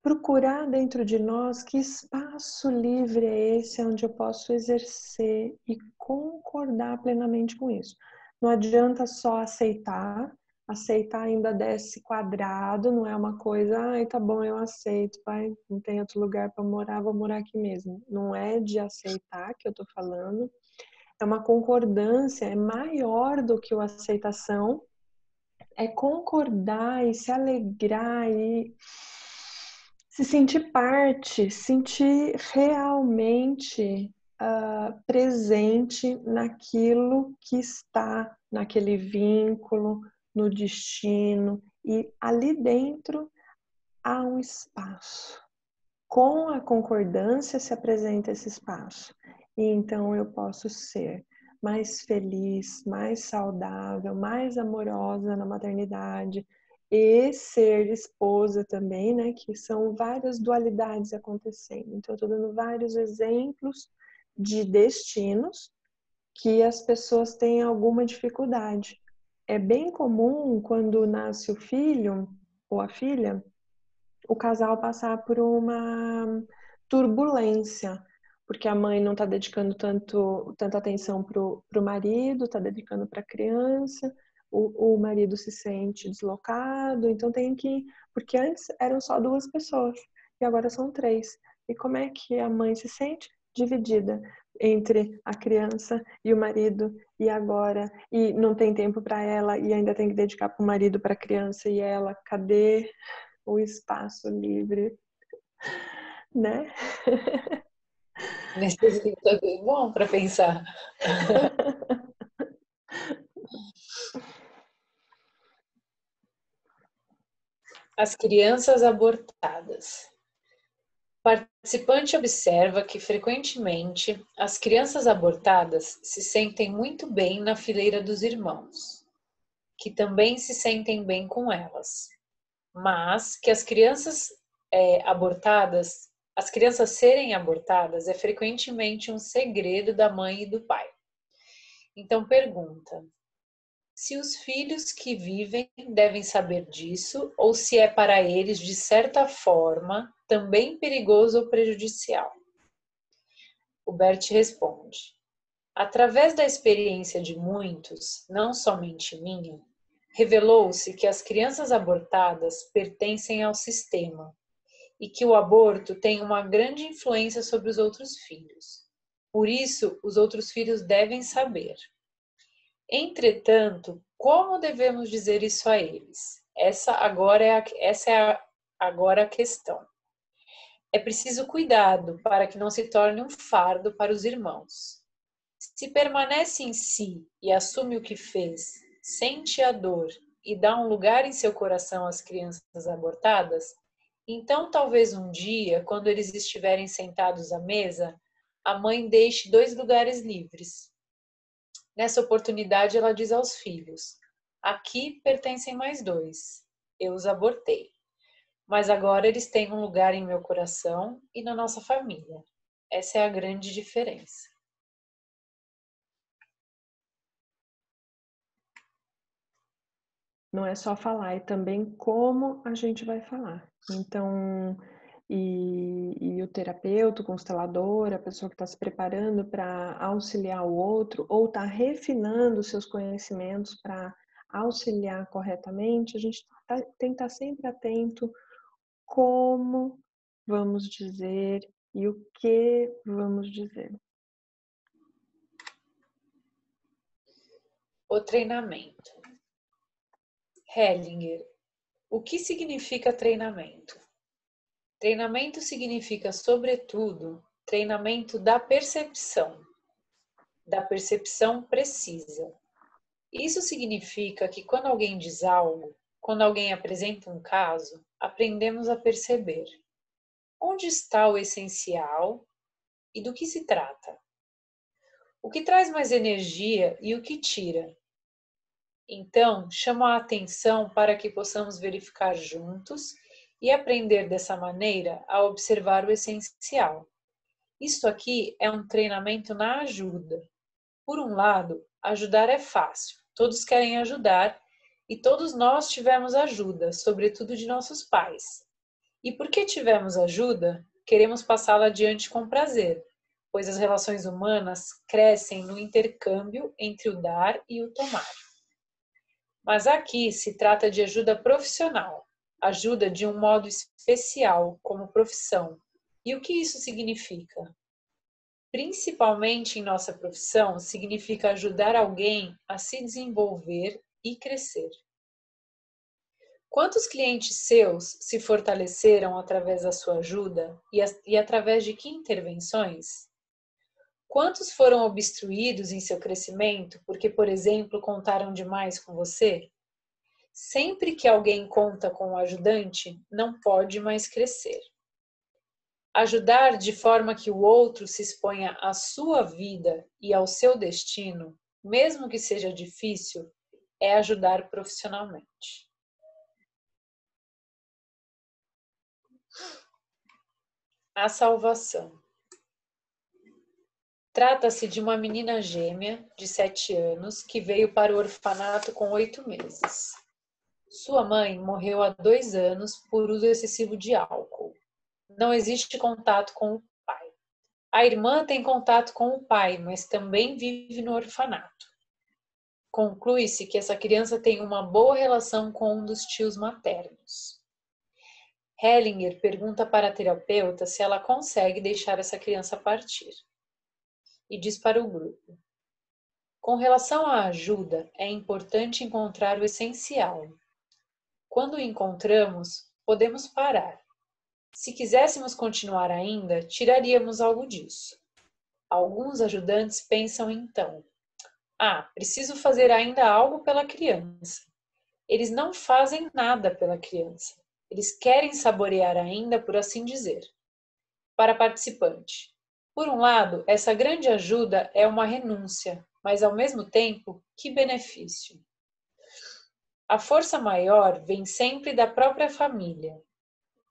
procurar dentro de nós que espaço livre é esse onde eu posso exercer e concordar plenamente com isso. Não adianta só aceitar ainda desce quadrado, não é uma coisa, ai, tá bom, eu aceito, pai, não tem outro lugar para morar, vou morar aqui mesmo. Não é de aceitar que eu tô falando. É uma concordância, é maior do que a aceitação, é concordar e se alegrar e se sentir parte, sentir realmente presente naquilo que está, naquele vínculo, no destino, e ali dentro há um espaço. Com a concordância se apresenta esse espaço. E então eu posso ser mais feliz, mais saudável, mais amorosa na maternidade e ser esposa também, né? Que são várias dualidades acontecendo. Então eu estou dando vários exemplos de destinos que as pessoas têm alguma dificuldade. É bem comum quando nasce o filho ou a filha, o casal passar por uma turbulência, porque a mãe não está dedicando tanta atenção para o marido, está dedicando para a criança, o marido se sente deslocado, então tem que... Porque antes eram só 2 pessoas, e agora são 3. E como é que a mãe se sente? Dividida entre a criança e o marido, e agora... E não tem tempo para ela, e ainda tem que dedicar para o marido, para a criança, e ela, cadê o espaço livre, né? Necessita bem bom para pensar. As crianças abortadas. O participante observa que, frequentemente, as crianças abortadas se sentem muito bem na fileira dos irmãos, que também se sentem bem com elas, mas que as crianças serem abortadas é frequentemente um segredo da mãe e do pai. Então pergunta: se os filhos que vivem devem saber disso ou se é para eles, de certa forma, também perigoso ou prejudicial? O Bert responde: através da experiência de muitos, não somente minha, revelou-se que as crianças abortadas pertencem ao sistema e que o aborto tem uma grande influência sobre os outros filhos. Por isso, os outros filhos devem saber. Entretanto, como devemos dizer isso a eles? Essa é agora a questão. É preciso cuidado para que não se torne um fardo para os irmãos. Se permanece em si e assume o que fez, sente a dor e dá um lugar em seu coração às crianças abortadas, então talvez um dia, quando eles estiverem sentados à mesa, a mãe deixe 2 lugares livres. Nessa oportunidade, ela diz aos filhos: aqui pertencem mais 2. Eu os abortei. Mas agora eles têm um lugar em meu coração e na nossa família. Essa é a grande diferença. Não é só falar, é também como a gente vai falar. Então, e o terapeuta, o constelador, a pessoa que está se preparando para auxiliar o outro, ou está refinando seus conhecimentos para auxiliar corretamente, a gente tem que estar sempre atento como vamos dizer e o que vamos dizer. O treinamento. Hellinger. O que significa treinamento? Treinamento significa, sobretudo, treinamento da percepção precisa. Isso significa que quando alguém diz algo, quando alguém apresenta um caso, aprendemos a perceber onde está o essencial e do que se trata. O que traz mais energia e o que tira. Então, chamo a atenção para que possamos verificar juntos e aprender dessa maneira a observar o essencial. Isto aqui é um treinamento na ajuda. Por um lado, ajudar é fácil, todos querem ajudar e todos nós tivemos ajuda, sobretudo de nossos pais. E porque tivemos ajuda, queremos passá-la adiante com prazer, pois as relações humanas crescem no intercâmbio entre o dar e o tomar. Mas aqui se trata de ajuda profissional, ajuda de um modo especial, como profissão. E o que isso significa? Principalmente em nossa profissão, significa ajudar alguém a se desenvolver e crescer. Quantos clientes seus se fortaleceram através da sua ajuda e através de que intervenções? Quantos foram obstruídos em seu crescimento porque, por exemplo, contaram demais com você? Sempre que alguém conta com o ajudante, não pode mais crescer. Ajudar de forma que o outro se exponha à sua vida e ao seu destino, mesmo que seja difícil, é ajudar profissionalmente. A salvação. Trata-se de uma menina gêmea de 7 anos que veio para o orfanato com 8 meses. Sua mãe morreu há 2 anos por uso excessivo de álcool. Não existe contato com o pai. A irmã tem contato com o pai, mas também vive no orfanato. Conclui-se que essa criança tem uma boa relação com um dos tios maternos. Hellinger pergunta para a terapeuta se ela consegue deixar essa criança partir. E diz para o grupo: com relação à ajuda, é importante encontrar o essencial. Quando o encontramos, podemos parar. Se quiséssemos continuar ainda, tiraríamos algo disso. Alguns ajudantes pensam então: preciso fazer ainda algo pela criança. Eles não fazem nada pela criança. Eles querem saborear ainda, por assim dizer. Para participante: por um lado, essa grande ajuda é uma renúncia, mas ao mesmo tempo, que benefício. A força maior vem sempre da própria família.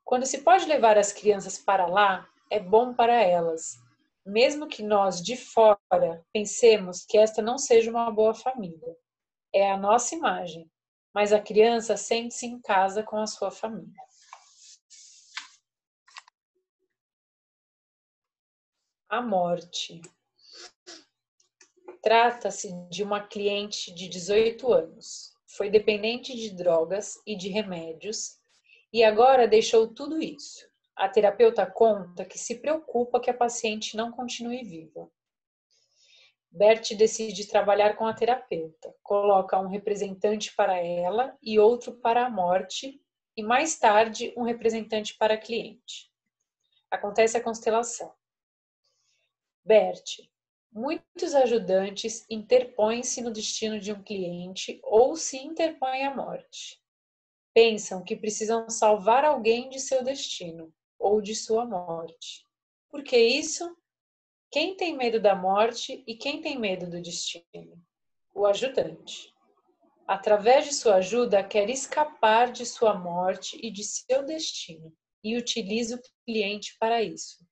Quando se pode levar as crianças para lá, é bom para elas, mesmo que nós de fora pensemos que esta não seja uma boa família. É a nossa imagem, mas a criança sente-se em casa com a sua família. A morte. Trata-se de uma cliente de 18 anos. foi dependente de drogas e de remédios e agora deixou tudo isso. A terapeuta conta que se preocupa que a paciente não continue viva. Bert decide trabalhar com a terapeuta, coloca um representante para ela e outro para a morte, e mais tarde um representante para a cliente. Acontece a constelação. Bert, muitos ajudantes interpõem-se no destino de um cliente ou se interpõem à morte. Pensam que precisam salvar alguém de seu destino ou de sua morte. Por que isso? Quem tem medo da morte e quem tem medo do destino? O ajudante. Através de sua ajuda, quer escapar de sua morte e de seu destino e utiliza o cliente para isso.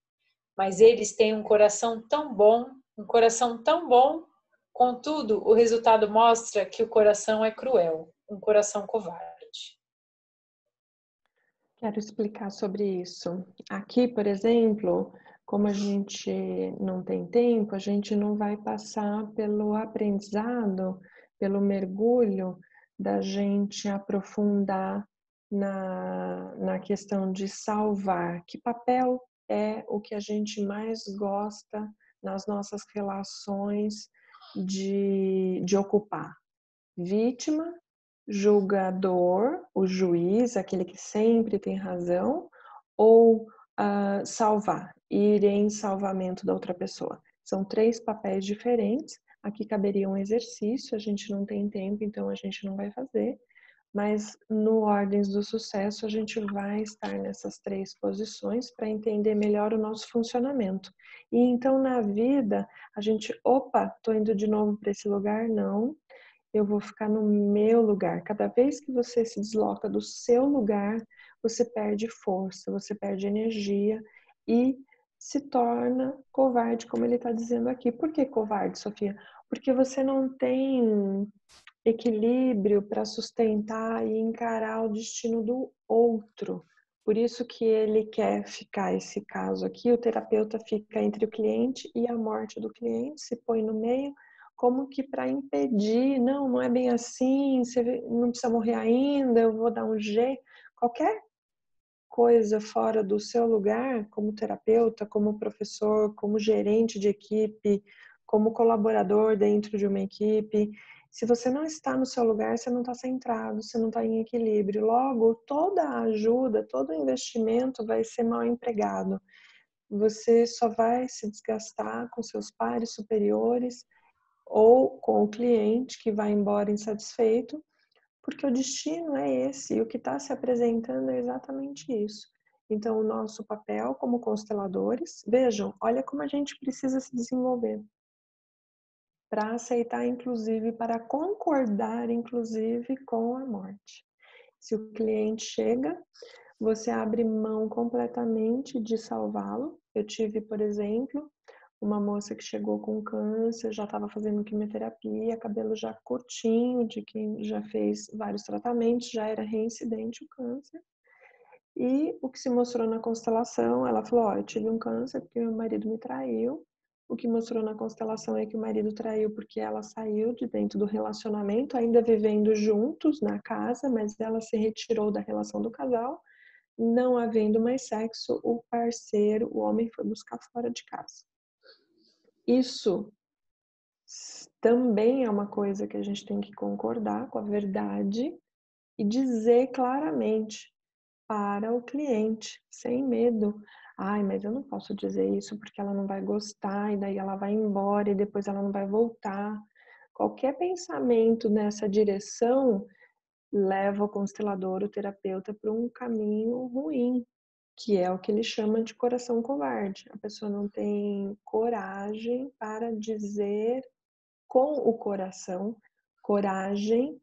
Mas eles têm um coração tão bom, contudo, o resultado mostra que o coração é cruel, um coração covarde. Quero explicar sobre isso. Aqui, por exemplo, como a gente não tem tempo, a gente não vai passar pelo aprendizado, pelo mergulho da gente aprofundar na questão de salvar. Que papel é o que a gente mais gosta nas nossas relações de ocupar? Vítima, julgador, o juiz, aquele que sempre tem razão, ou salvar, ir em salvamento da outra pessoa. São 3 papéis diferentes. Aqui caberia um exercício, a gente não tem tempo, então a gente não vai fazer. Mas no Ordens do Sucesso a gente vai estar nessas 3 posições para entender melhor o nosso funcionamento. E então na vida a gente, tô indo de novo para esse lugar? Não. Eu vou ficar no meu lugar. Cada vez que você se desloca do seu lugar, você perde força, você perde energia e se torna covarde, como ele está dizendo aqui. Por que covarde, Sofia? Porque você não tem equilíbrio para sustentar e encarar o destino do outro. Por isso que ele quer ficar esse caso aqui, o terapeuta fica entre o cliente e a morte do cliente, se põe no meio, como que para impedir, não é bem assim, você não precisa morrer ainda, eu vou dar um jeito. Qualquer coisa fora do seu lugar, como terapeuta, como professor, como gerente de equipe, como colaborador dentro de uma equipe, se você não está no seu lugar, você não está centrado, você não está em equilíbrio. Logo, toda a ajuda, todo o investimento vai ser mal empregado. Você só vai se desgastar com seus pares superiores ou com o cliente que vai embora insatisfeito, porque o destino é esse, e o que está se apresentando é exatamente isso. Então, o nosso papel como consteladores, vejam, olha como a gente precisa se desenvolver para aceitar, inclusive, para concordar, inclusive, com a morte. Se o cliente chega, você abre mão completamente de salvá-lo. Eu tive, por exemplo, uma moça que chegou com câncer, já estava fazendo quimioterapia, cabelo já curtinho, de quem já fez vários tratamentos, já era reincidente o câncer. E o que se mostrou na constelação, ela falou, eu tive um câncer porque meu marido me traiu. O que mostrou na constelação é que o marido traiu porque ela saiu de dentro do relacionamento, ainda vivendo juntos na casa, mas ela se retirou da relação do casal. Não havendo mais sexo, o parceiro, o homem, foi buscar fora de casa. Isso também é uma coisa que a gente tem que concordar com a verdade e dizer claramente para o cliente, sem medo. Ai, mas eu não posso dizer isso porque ela não vai gostar e daí ela vai embora e depois ela não vai voltar. Qualquer pensamento nessa direção leva o constelador, o terapeuta, para um caminho ruim, que é o que ele chama de coração covarde. A pessoa não tem coragem para dizer com o coração, coragem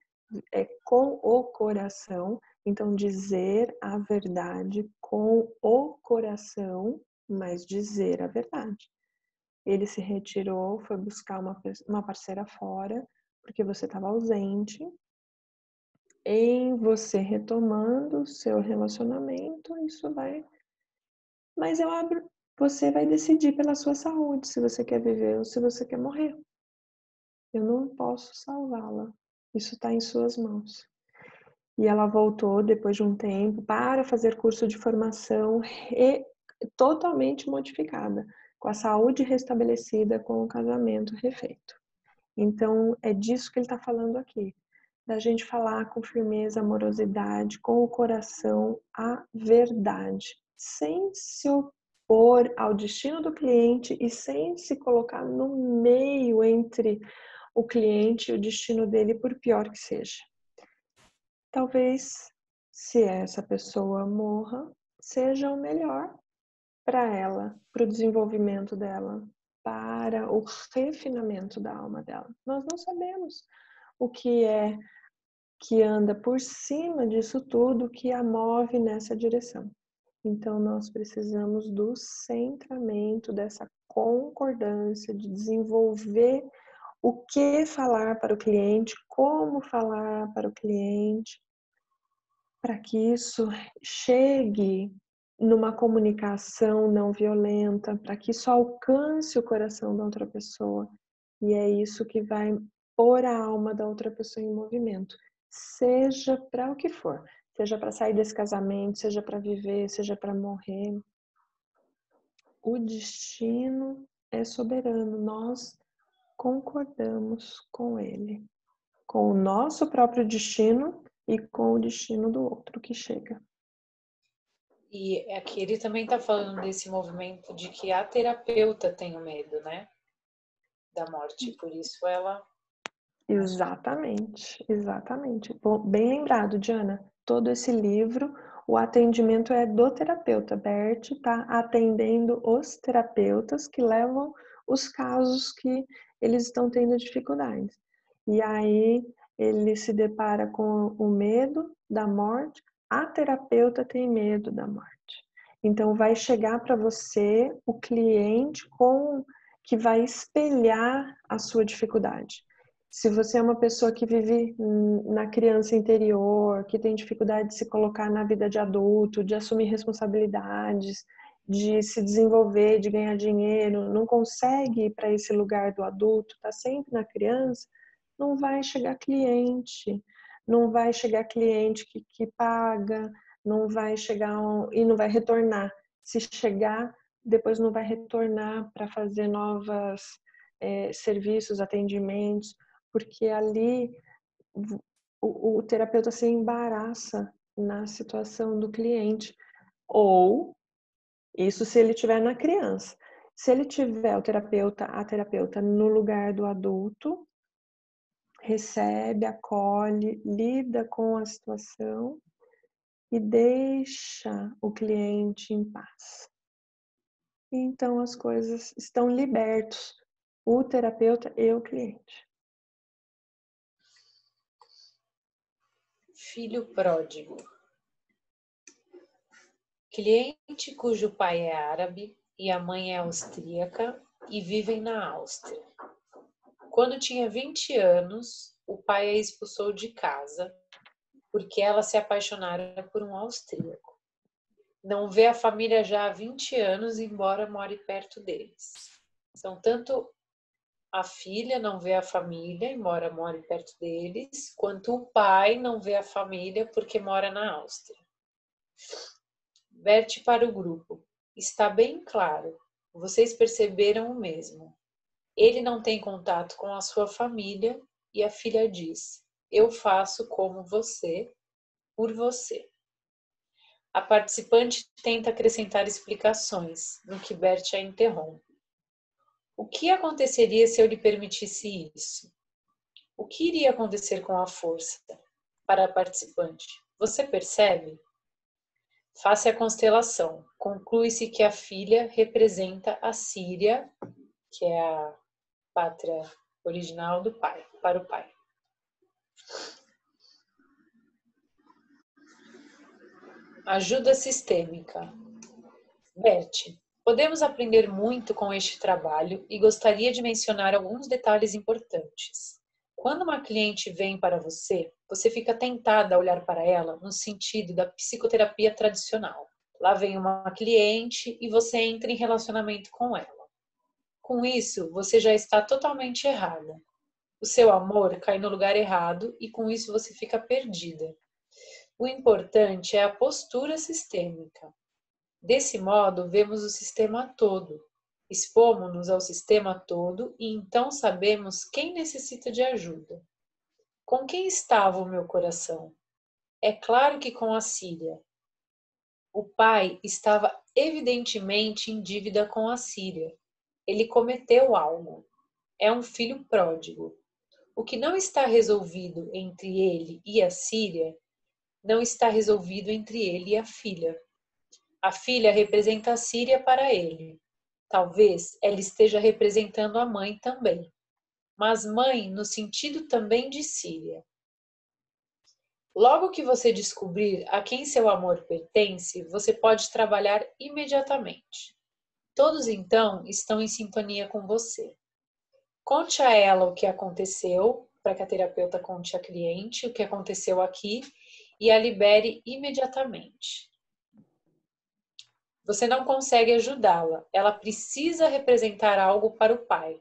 é com o coração, então dizer a verdade com o coração, mas dizer a verdade. Ele se retirou, foi buscar uma parceira fora, porque você estava ausente. Em você retomando o seu relacionamento, isso vai. Mas você vai decidir pela sua saúde, se você quer viver ou se você quer morrer. Eu não posso salvá-la. Isso está em suas mãos. E ela voltou depois de um tempo para fazer curso de formação totalmente modificada, com a saúde restabelecida, com o casamento refeito. Então, é disso que ele está falando aqui. Da gente falar com firmeza, amorosidade, com o coração, a verdade, sem se opor ao destino do cliente e sem se colocar no meio entre o cliente e o destino dele, por pior que seja. Talvez, se essa pessoa morra, seja o melhor para ela, para o desenvolvimento dela, para o refinamento da alma dela. Nós não sabemos o que é que anda por cima disso tudo, que a move nessa direção. Então, nós precisamos do centramento, dessa concordância, de desenvolver o que falar para o cliente, como falar para o cliente, para que isso chegue numa comunicação não violenta, para que isso alcance o coração da outra pessoa. E é isso que vai pôr a alma da outra pessoa em movimento. Seja para o que for. Seja para sair desse casamento, seja para viver, seja para morrer. O destino é soberano. Nós concordamos com ele. Com o nosso próprio destino e com o destino do outro que chega. E aqui ele também está falando desse movimento de que a terapeuta tem o medo, né? Da morte. Por isso ela... Exatamente, exatamente. Bom, bem lembrado, Diana. Todo esse livro, o atendimento é do terapeuta. Bert está atendendo os terapeutas que levam os casos que eles estão tendo dificuldades. E aí ele se depara com o medo da morte. A terapeuta tem medo da morte. Então vai chegar para você o cliente que vai espelhar a sua dificuldade. Se você é uma pessoa que vive na criança interior, que tem dificuldade de se colocar na vida de adulto, de assumir responsabilidades, de se desenvolver, de ganhar dinheiro, não consegue ir para esse lugar do adulto, está sempre na criança, não vai chegar cliente. Não vai chegar cliente que paga, não vai chegar e não vai retornar. Se chegar, depois não vai retornar para fazer novos serviços, atendimentos, porque ali o terapeuta se embaraça na situação do cliente. Ou, isso se ele estiver na criança. Se ele tiver a terapeuta no lugar do adulto, recebe, acolhe, lida com a situação e deixa o cliente em paz. Então as coisas estão libertos, o terapeuta e o cliente. Filho pródigo. Cliente cujo pai é árabe e a mãe é austríaca e vivem na Áustria. Quando tinha 20 anos, o pai a expulsou de casa porque ela se apaixonara por um austríaco. Não vê a família já há 20 anos, embora more perto deles. Então, tanto a filha não vê a família, embora more perto deles, quanto o pai não vê a família porque mora na Áustria. Verte para o grupo. Está bem claro. Vocês perceberam o mesmo. Ele não tem contato com a sua família e a filha diz: eu faço como você, por você. A participante tenta acrescentar explicações, no que Bert a interrompe. O que aconteceria se eu lhe permitisse isso? O que iria acontecer com a força? Para a participante, você percebe? Faça a constelação. Conclui-se que a filha representa a Síria, que é a pátria original do pai, para o pai. Ajuda sistêmica. Bert, podemos aprender muito com este trabalho e gostaria de mencionar alguns detalhes importantes. Quando uma cliente vem para você, você fica tentada a olhar para ela no sentido da psicoterapia tradicional. Lá vem uma cliente e você entra em relacionamento com ela. Com isso, você já está totalmente errada. O seu amor cai no lugar errado e com isso você fica perdida. O importante é a postura sistêmica. Desse modo, vemos o sistema todo, expomos-nos ao sistema todo e então sabemos quem necessita de ajuda. Com quem estava o meu coração? É claro que com a Síria. O pai estava evidentemente em dívida com a Síria. Ele cometeu algo. É um filho pródigo. O que não está resolvido entre ele e a Síria, não está resolvido entre ele e a filha. A filha representa a Síria para ele. Talvez ela esteja representando a mãe também. Mas mãe no sentido também de Síria. Logo que você descobrir a quem seu amor pertence, você pode trabalhar imediatamente. Todos então estão em sintonia com você. Conte a ela o que aconteceu, para que a terapeuta conte à cliente o que aconteceu aqui e a libere imediatamente. Você não consegue ajudá-la, ela precisa representar algo para o pai.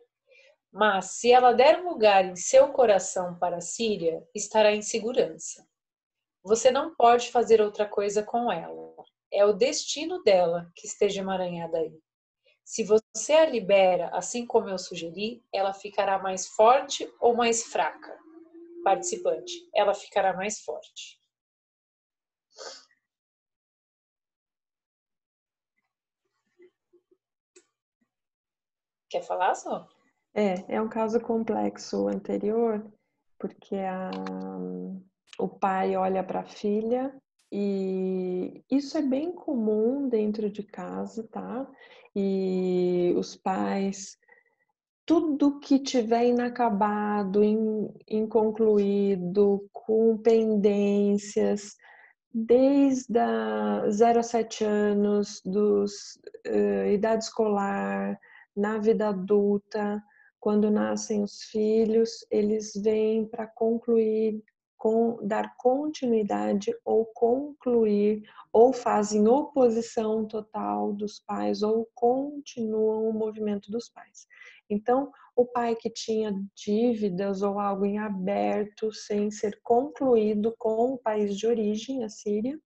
Mas se ela der um lugar em seu coração para a Síria, estará em segurança. Você não pode fazer outra coisa com ela. É o destino dela que esteja emaranhada aí. Se você a libera, assim como eu sugeri, ela ficará mais forte ou mais fraca? Participante, ela ficará mais forte. Quer falar, Só? É um caso complexo o anterior, porque o pai olha para a filha e isso é bem comum dentro de casa, tá? E os pais, tudo que tiver inacabado, inconcluído, com pendências, desde 0 a 7 anos, idade escolar, na vida adulta, quando nascem os filhos, eles vêm para concluir, dar continuidade ou concluir, ou fazem oposição total dos pais, ou continuam o movimento dos pais. Então, o pai que tinha dívidas ou algo em aberto sem ser concluído com o país de origem, a Síria,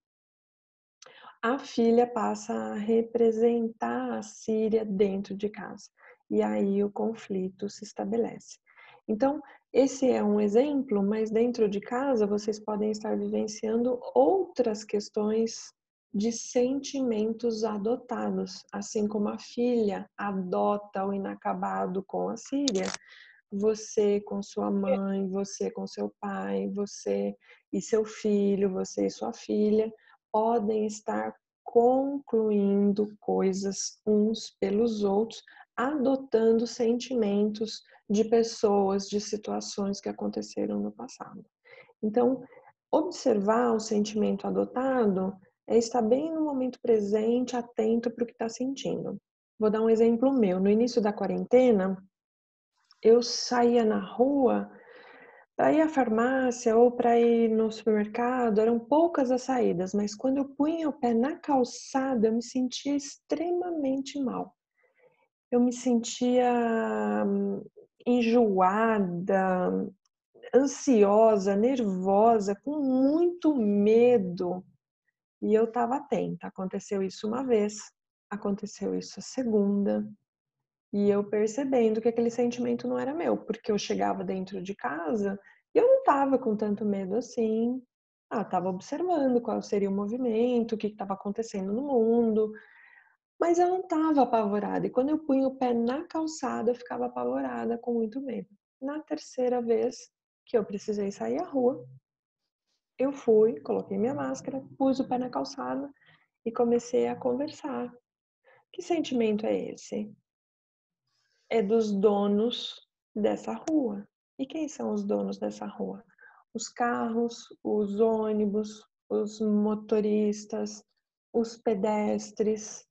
a filha passa a representar a Síria dentro de casa. E aí o conflito se estabelece. Então, esse é um exemplo, mas dentro de casa vocês podem estar vivenciando outras questões de sentimentos adotados. Assim como a filha adota o inacabado com a Síria, você com sua mãe, você com seu pai, você e seu filho, você e sua filha, podem estar concluindo coisas uns pelos outros, adotando sentimentos de pessoas, de situações que aconteceram no passado. Então, observar o sentimento adotado é estar bem no momento presente, atento para o que está sentindo. Vou dar um exemplo meu. No início da quarentena, eu saía na rua para ir à farmácia ou para ir no supermercado, eram poucas as saídas, mas quando eu punha o pé na calçada, eu me sentia extremamente mal. Eu me sentia enjoada, ansiosa, nervosa, com muito medo. E eu estava atenta. Aconteceu isso uma vez, aconteceu isso a segunda. E eu percebendo que aquele sentimento não era meu, porque eu chegava dentro de casa e eu não estava com tanto medo assim. Estava observando qual seria o movimento, o que estava acontecendo no mundo, mas eu não estava apavorada. E quando eu punha o pé na calçada, eu ficava apavorada, com muito medo. Na terceira vez que eu precisei sair à rua, eu fui, coloquei minha máscara, pus o pé na calçada e comecei a conversar. Que sentimento é esse? É dos donos dessa rua. E quem são os donos dessa rua? Os carros, os ônibus, os motoristas, os pedestres,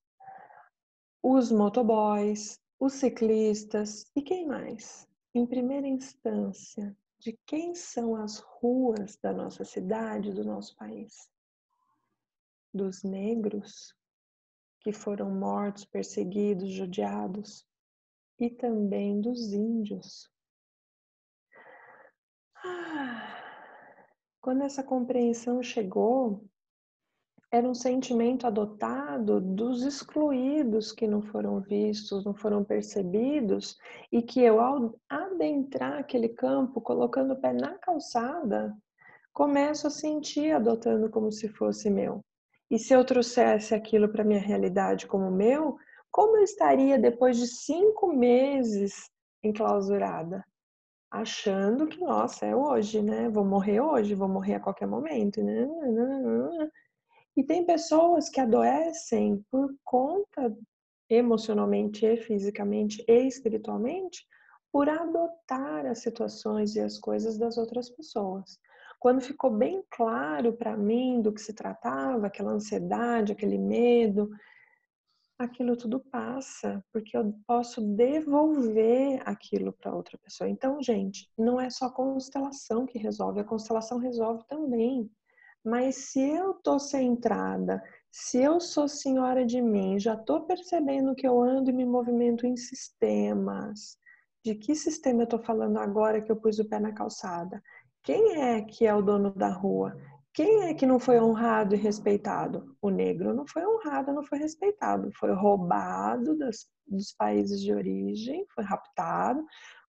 os motoboys, os ciclistas e quem mais? Em primeira instância, de quem são as ruas da nossa cidade, do nosso país? Dos negros que foram mortos, perseguidos, judiados, e também dos índios. quando essa compreensão chegou, era um sentimento adotado dos excluídos que não foram vistos, não foram percebidos, e que eu, ao adentrar aquele campo, colocando o pé na calçada, começo a sentir adotando como se fosse meu. E se eu trouxesse aquilo para minha realidade como meu, como eu estaria depois de 5 meses enclausurada? Achando que, nossa, é hoje, né? Vou morrer hoje, vou morrer a qualquer momento. E tem pessoas que adoecem por conta, emocionalmente e fisicamente e espiritualmente, por adotar as situações e as coisas das outras pessoas. Quando ficou bem claro para mim do que se tratava, aquela ansiedade, aquele medo, aquilo tudo passa, porque eu posso devolver aquilo para outra pessoa. Então, gente, não é só a constelação que resolve, a constelação resolve também. Mas se eu tô centrada, se eu sou senhora de mim, já tô percebendo que eu ando e me movimento em sistemas. De que sistema eu tô falando agora que eu pus o pé na calçada? Quem é que é o dono da rua? Quem é que não foi honrado e respeitado? O negro não foi honrado, não foi respeitado. Foi roubado dos países de origem, foi raptado,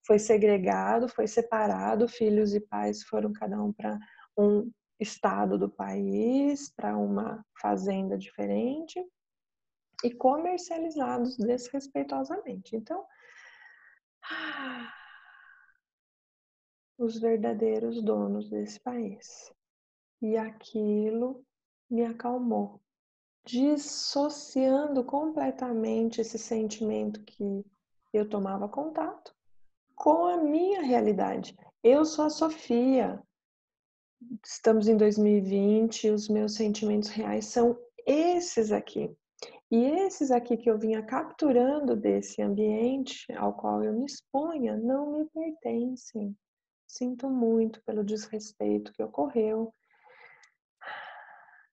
foi segregado, foi separado, filhos e pais foram cada um para um estado do país, para uma fazenda diferente e comercializados desrespeitosamente. Então, os verdadeiros donos desse país. E aquilo me acalmou, dissociando completamente esse sentimento que eu tomava contato com a minha realidade. Eu sou a Sofia. Estamos em 2020, os meus sentimentos reais são esses aqui. E esses aqui que eu vinha capturando desse ambiente ao qual eu me expunha não me pertencem. Sinto muito pelo desrespeito que ocorreu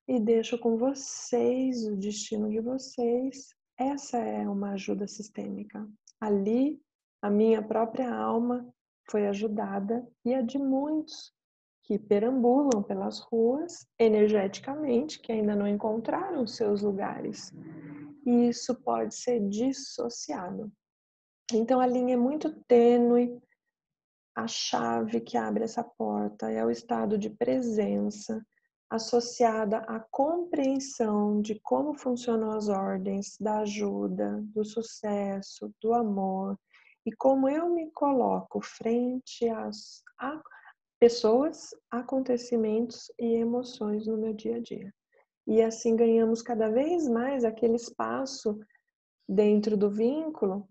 e deixo com vocês o destino de vocês. Essa é uma ajuda sistêmica. Ali, a minha própria alma foi ajudada e a de muitos que perambulam pelas ruas energeticamente, que ainda não encontraram seus lugares. E isso pode ser dissociado. Então a linha é muito tênue, a chave que abre essa porta é o estado de presença, associada à compreensão de como funcionam as ordens da ajuda, do sucesso, do amor, e como eu me coloco frente a pessoas, acontecimentos e emoções no meu dia a dia. E assim ganhamos cada vez mais aquele espaço dentro do vínculo.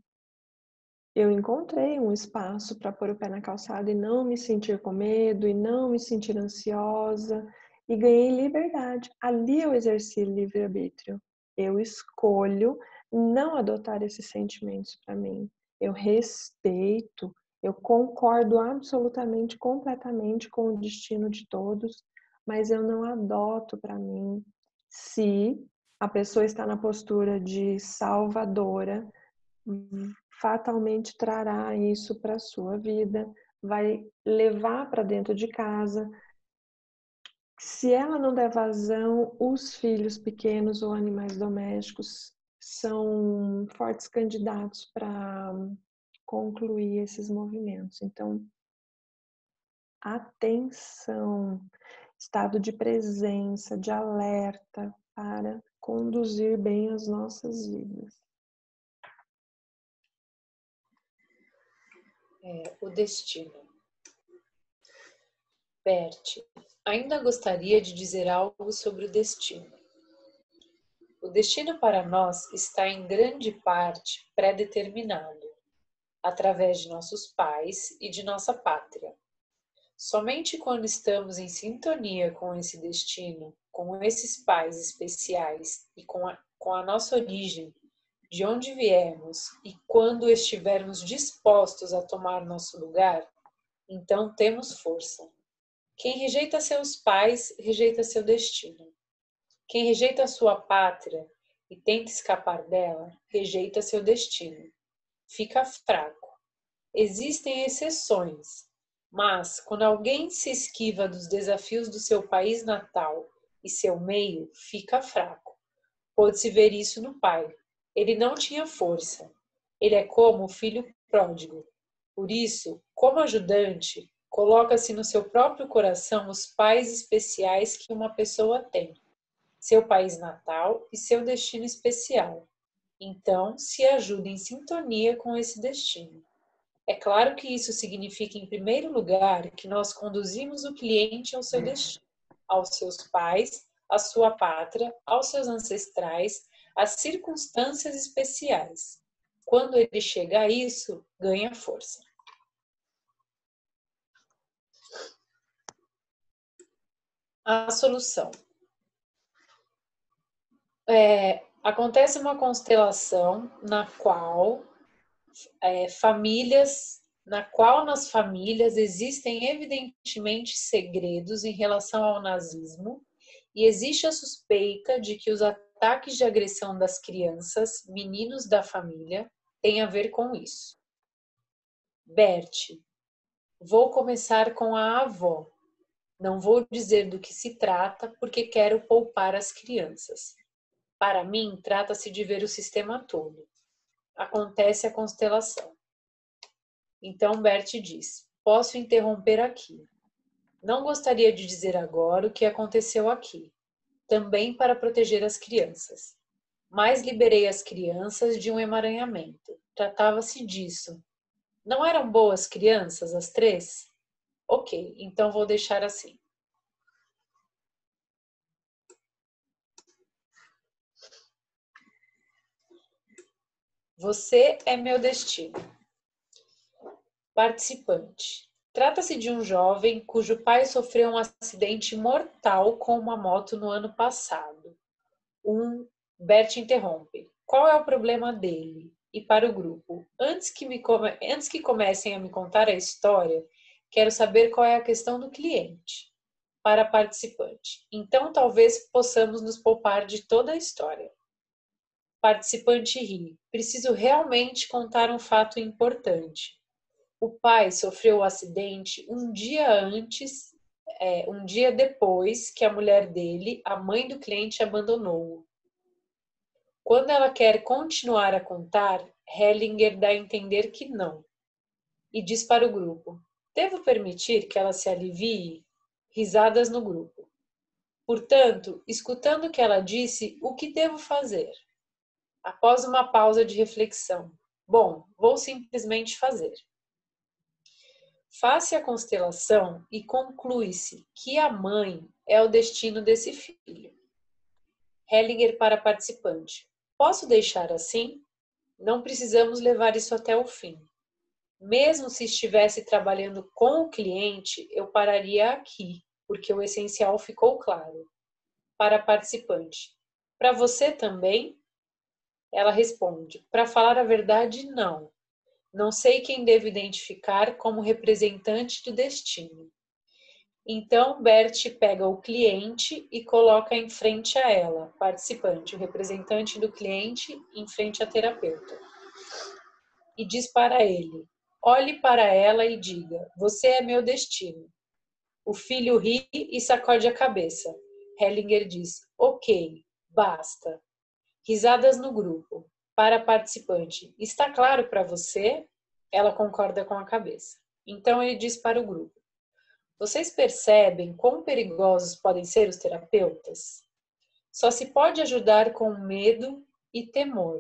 Eu encontrei um espaço para pôr o pé na calçada e não me sentir com medo, e não me sentir ansiosa, e ganhei liberdade. Ali eu exerci livre-arbítrio. Eu escolho não adotar esses sentimentos para mim. Eu respeito, eu concordo absolutamente, completamente com o destino de todos, mas eu não adoto para mim. Se a pessoa está na postura de salvadora, fatalmente trará isso para a sua vida, vai levar para dentro de casa. Se ela não der vazão, os filhos pequenos ou animais domésticos são fortes candidatos para concluir esses movimentos. Então, atenção, estado de presença, de alerta para conduzir bem as nossas vidas. O destino. Bert, ainda gostaria de dizer algo sobre o destino. O destino para nós está em grande parte pré-determinado, através de nossos pais e de nossa pátria. Somente quando estamos em sintonia com esse destino, com esses pais especiais e com a nossa origem, de onde viemos, e quando estivermos dispostos a tomar nosso lugar, então temos força. Quem rejeita seus pais, rejeita seu destino. Quem rejeita sua pátria e tenta escapar dela, rejeita seu destino. Fica fraco. Existem exceções, Mas, quando alguém se esquiva dos desafios do seu país natal e seu meio, fica fraco. Pôde-se ver isso no pai. Ele não tinha força. Ele é como o filho pródigo. Por isso, como ajudante, coloca-se no seu próprio coração os pais especiais que uma pessoa tem, seu país natal e seu destino especial. Então, se ajuda em sintonia com esse destino. É claro que isso significa, em primeiro lugar, que nós conduzimos o cliente ao seu destino, aos seus pais, à sua pátria, aos seus ancestrais, às circunstâncias especiais. Quando ele chega a isso, ganha força. A solução. Acontece uma constelação na qual nas famílias existem evidentemente segredos em relação ao nazismo e existe a suspeita de que os ataques de agressão das crianças, meninos da família, têm a ver com isso. Bert, vou começar com a avó. Não vou dizer do que se trata porque quero poupar as crianças. Para mim, trata-se de ver o sistema todo. Acontece a constelação. Então Bert diz: posso interromper aqui. Não gostaria de dizer agora o que aconteceu aqui, também para proteger as crianças. Mas liberei as crianças de um emaranhamento. Tratava-se disso. Não eram boas crianças, as 3? Ok, então vou deixar assim. Você é meu destino. Participante. Trata-se de um jovem cujo pai sofreu um acidente mortal com uma moto no ano passado. Bert interrompe. Qual é o problema dele? E para o grupo. Antes que comecem a me contar a história, quero saber qual é a questão do cliente. Para participante. Então talvez possamos nos poupar de toda a história. Participante ri. Preciso realmente contar um fato importante. O pai sofreu o acidente um dia depois que a mulher dele, a mãe do cliente, abandonou-o. Quando ela quer continuar a contar, Hellinger dá a entender que não. E diz para o grupo: devo permitir que ela se alivie? Risadas no grupo. Portanto, escutando o que ela disse, o que devo fazer? Após uma pausa de reflexão. Bom, vou simplesmente fazer. Faz-se a constelação e conclui-se que a mãe é o destino desse filho. Hellinger para participante. Posso deixar assim? Não precisamos levar isso até o fim. Mesmo se estivesse trabalhando com o cliente, eu pararia aqui, porque o essencial ficou claro. Para participante. Para você também? Ela responde. Para falar a verdade, não. Não sei quem devo identificar como representante do destino. Então, Bert pega o cliente e coloca em frente a ela, participante, o representante do cliente, em frente à terapeuta. E diz para ele: olhe para ela e diga: você é meu destino. O filho ri e sacode a cabeça. Hellinger diz: ok, basta. Risadas no grupo. Para a participante: está claro para você? Ela concorda com a cabeça. Então ele diz para o grupo: vocês percebem quão perigosos podem ser os terapeutas? Só se pode ajudar com medo e temor.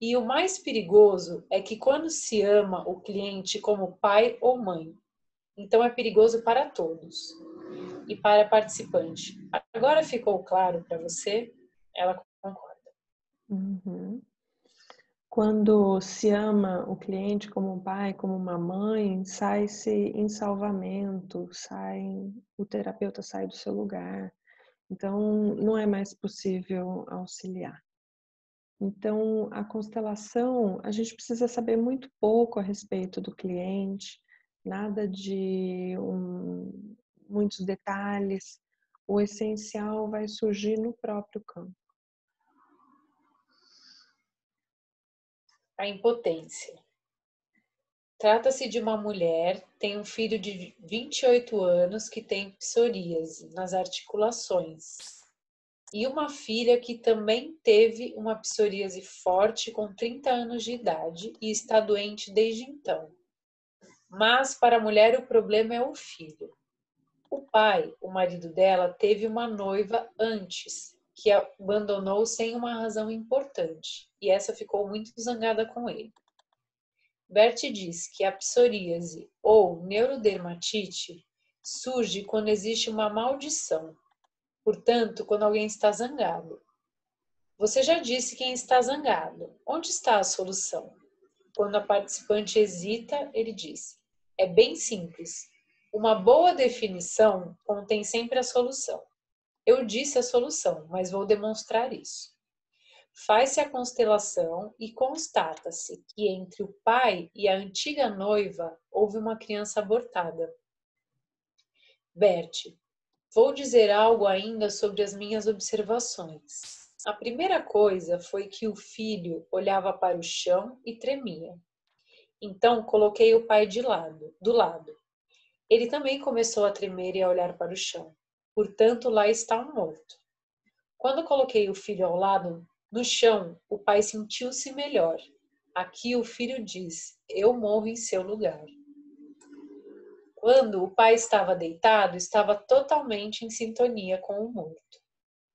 E o mais perigoso é que quando se ama o cliente como pai ou mãe, então é perigoso para todos. E para a participante: agora ficou claro para você? Ela concorda. Uhum. Quando se ama o cliente como um pai, como uma mãe, sai-se em salvamento, o terapeuta sai do seu lugar. Então, não é mais possível auxiliar. Então, a constelação, a gente precisa saber muito pouco a respeito do cliente, nada de muitos detalhes. O essencial vai surgir no próprio campo. A impotência. Trata-se de uma mulher, tem um filho de 28 anos que tem psoríase nas articulações. E uma filha que também teve uma psoríase forte com 30 anos de idade e está doente desde então. Mas para a mulher o problema é o filho. O pai, o marido dela, teve uma noiva antes, que a abandonou sem uma razão importante, e essa ficou muito zangada com ele. Bert diz que a psoríase ou neurodermatite surge quando existe uma maldição. Portanto, quando alguém está zangado. Você já disse quem está zangado. Onde está a solução? Quando a participante hesita, ele diz: é bem simples. Uma boa definição contém sempre a solução. Eu disse a solução, mas vou demonstrar isso. Faz-se a constelação e constata-se que entre o pai e a antiga noiva houve uma criança abortada. Bert, vou dizer algo ainda sobre as minhas observações. A primeira coisa foi que o filho olhava para o chão e tremia. Então coloquei o pai do lado. Ele também começou a tremer e a olhar para o chão. Portanto, lá está um morto. Quando coloquei o filho ao lado, no chão, o pai sentiu-se melhor. Aqui o filho diz: eu morro em seu lugar. Quando o pai estava deitado, estava totalmente em sintonia com o morto.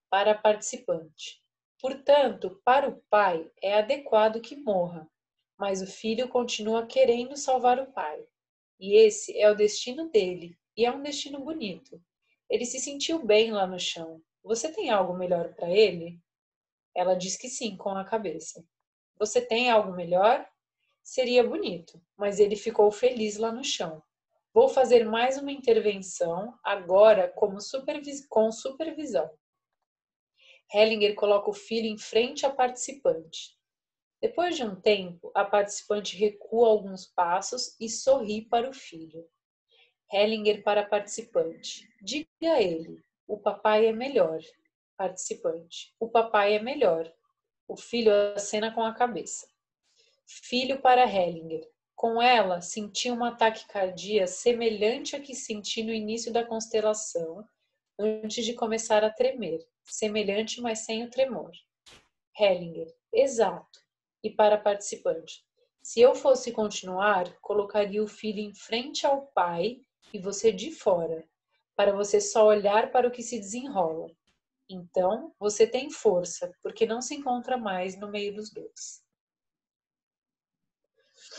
Para a participante. Portanto, para o pai, é adequado que morra, mas o filho continua querendo salvar o pai. E esse é o destino dele, e é um destino bonito. Ele se sentiu bem lá no chão. Você tem algo melhor para ele? Ela diz que sim, com a cabeça. Você tem algo melhor? Seria bonito, mas ele ficou feliz lá no chão. Vou fazer mais uma intervenção, agora com supervisão. Hellinger coloca o filho em frente à participante. Depois de um tempo, a participante recua alguns passos e sorri para o filho. Hellinger para a participante. Diga a ele, o papai é melhor. Participante. O papai é melhor. O filho acena com a cabeça. Filho para Hellinger. Com ela, senti uma taquicardia semelhante à que senti no início da constelação, antes de começar a tremer. Semelhante, mas sem o tremor. Hellinger. Exato. E para a participante. Se eu fosse continuar, colocaria o filho em frente ao pai e você de fora, para você só olhar para o que se desenrola. Então, você tem força, porque não se encontra mais no meio dos dois.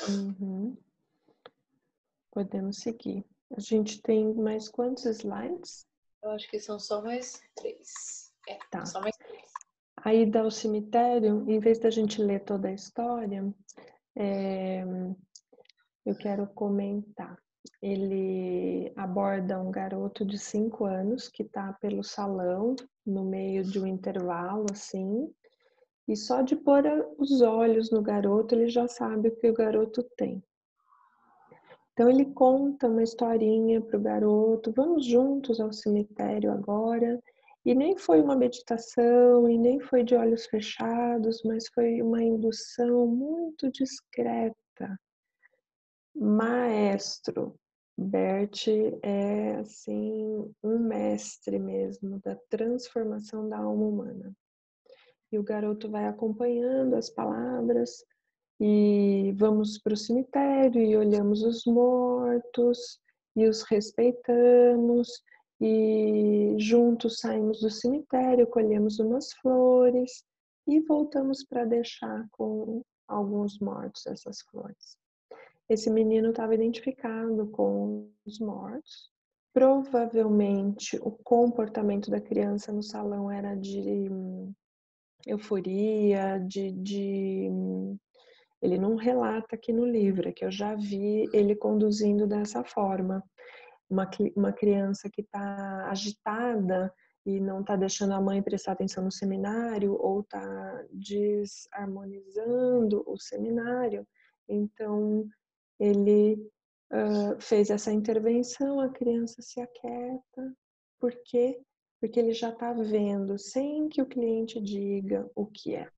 Uhum. Podemos seguir. A gente tem mais quantos slides? Eu acho que são só mais 3. Tá. Só mais 3. A ida ao cemitério, em vez da gente ler toda a história, eu quero comentar. Ele aborda um garoto de 5 anos que está pelo salão, no meio de um intervalo, assim, e só de pôr os olhos no garoto, ele já sabe o que o garoto tem. Então ele conta uma historinha para o garoto, vamos juntos ao cemitério agora. E nem foi uma meditação, e nem foi de olhos fechados, mas foi uma indução muito discreta. Maestro. Bert é, assim, um mestre mesmo da transformação da alma humana. E o garoto vai acompanhando as palavras, e vamos para o cemitério e olhamos os mortos e os respeitamos e juntos saímos do cemitério, colhemos umas flores e voltamos para deixar com alguns mortos essas flores. Esse menino estava identificado com os mortos. Provavelmente o comportamento da criança no salão era de euforia, ele não relata aqui no livro, é que eu já vi ele conduzindo dessa forma. Uma criança que está agitada e não está deixando a mãe prestar atenção no seminário ou está desarmonizando o seminário. Então, ele fez essa intervenção, a criança se aquieta. Por quê? Porque ele já está vendo, sem que o cliente diga o que é.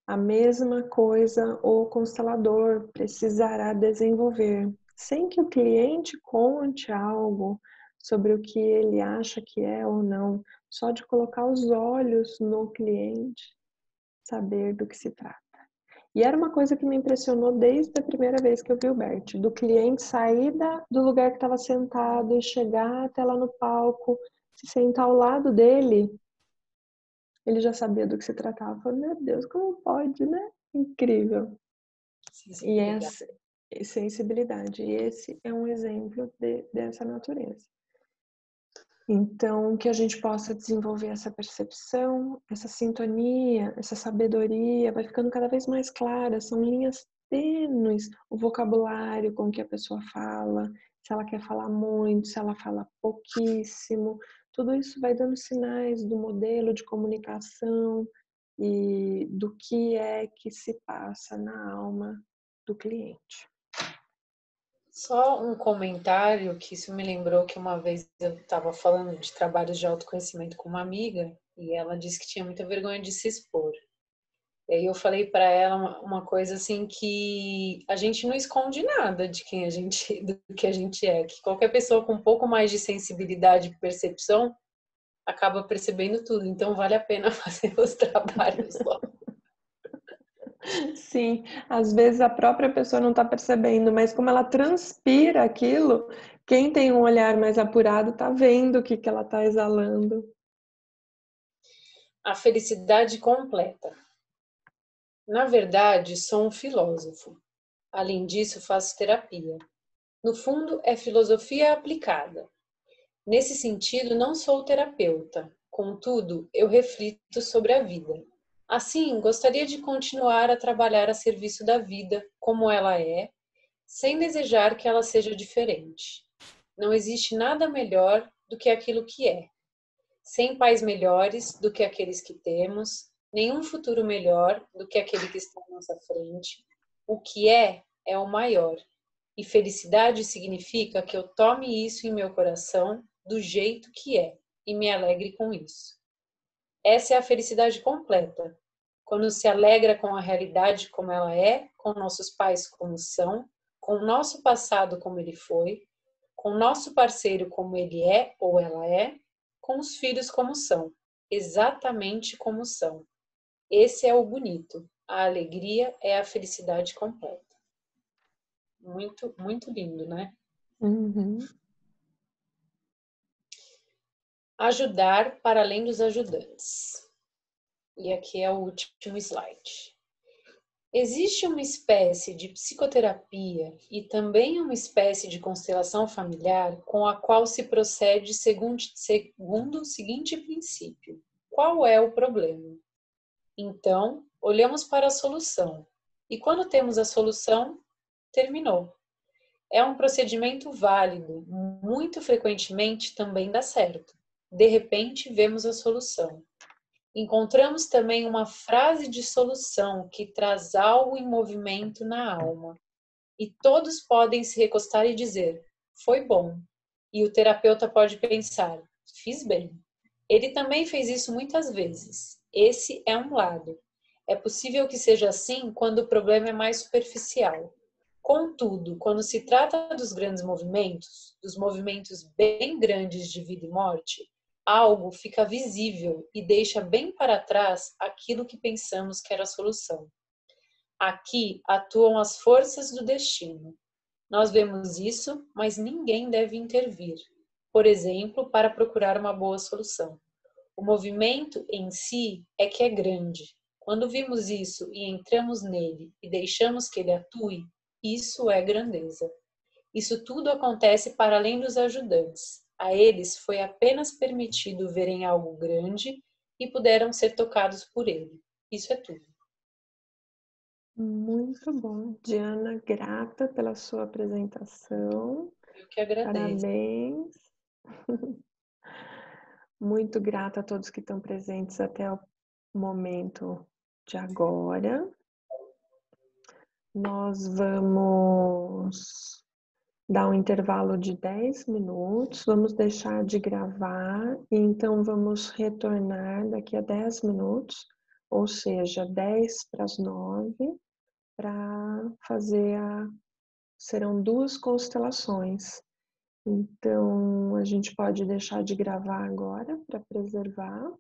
A mesma coisa o constelador precisará desenvolver, sem que o cliente conte algo sobre o que ele acha que é ou não, só de colocar os olhos no cliente, saber do que se trata. E era uma coisa que me impressionou desde a primeira vez que eu vi o Bert, do cliente sair do lugar que estava sentado e chegar até lá no palco, se sentar ao lado dele, ele já sabia do que se tratava. Eu falei, meu Deus, como pode, né? Incrível. E essa sensibilidade. E esse é um exemplo dessa natureza. Então, que a gente possa desenvolver essa percepção, essa sintonia, essa sabedoria, vai ficando cada vez mais clara. São linhas tênues, o vocabulário com que a pessoa fala, se ela quer falar muito, se ela fala pouquíssimo. Tudo isso vai dando sinais do modelo de comunicação e do que é que se passa na alma do cliente. Só um comentário que isso me lembrou que uma vez eu estava falando de trabalhos de autoconhecimento com uma amiga e ela disse que tinha muita vergonha de se expor. E aí eu falei para ela uma coisa assim, que a gente não esconde nada de quem a gente, do que a gente é, que qualquer pessoa com um pouco mais de sensibilidade e percepção acaba percebendo tudo, então vale a pena fazer os trabalhos logo. Sim, às vezes a própria pessoa não está percebendo, mas como ela transpira aquilo, quem tem um olhar mais apurado está vendo o que ela está exalando. A felicidade completa. Na verdade, sou um filósofo. Além disso, faço terapia. No fundo, é filosofia aplicada. Nesse sentido, não sou terapeuta. Contudo, eu reflito sobre a vida. Assim, gostaria de continuar a trabalhar a serviço da vida como ela é, sem desejar que ela seja diferente. Não existe nada melhor do que aquilo que é. Sem pais melhores do que aqueles que temos, nenhum futuro melhor do que aquele que está à nossa frente. O que é o maior. E felicidade significa que eu tome isso em meu coração do jeito que é e me alegre com isso. Essa é a felicidade completa, quando se alegra com a realidade como ela é, com nossos pais como são, com o nosso passado como ele foi, com o nosso parceiro como ele é ou ela é, com os filhos como são, exatamente como são. Esse é o bonito. A alegria é a felicidade completa. Muito, muito lindo, né? Uhum. Ajudar para além dos ajudantes. E aqui é o último slide. Existe uma espécie de psicoterapia e também uma espécie de constelação familiar com a qual se procede segundo o seguinte princípio. Qual é o problema? Então, olhamos para a solução. E quando temos a solução, terminou. É um procedimento válido, muito frequentemente também dá certo. De repente, vemos a solução. Encontramos também uma frase de solução que traz algo em movimento na alma. E todos podem se recostar e dizer, foi bom. E o terapeuta pode pensar, fiz bem. Ele também fez isso muitas vezes. Esse é um lado. É possível que seja assim quando o problema é mais superficial. Contudo, quando se trata dos grandes movimentos, dos movimentos bem grandes de vida e morte, algo fica visível e deixa bem para trás aquilo que pensamos que era a solução. Aqui atuam as forças do destino. Nós vemos isso, mas ninguém deve intervir. Por exemplo, para procurar uma boa solução. O movimento em si é que é grande. Quando vimos isso e entramos nele e deixamos que ele atue, isso é grandeza. Isso tudo acontece para além dos ajudantes. A eles foi apenas permitido verem algo grande e puderam ser tocados por ele. Isso é tudo. Muito bom. Diana, grata pela sua apresentação. Eu que agradeço. Parabéns. Muito grata a todos que estão presentes até o momento de agora. Nós vamos dar um intervalo de 10 minutos, vamos deixar de gravar e então vamos retornar daqui a 10 minutos. ou seja, 10 para as 9, para fazer serão 2 constelações. Então, a gente pode deixar de gravar agora para preservar.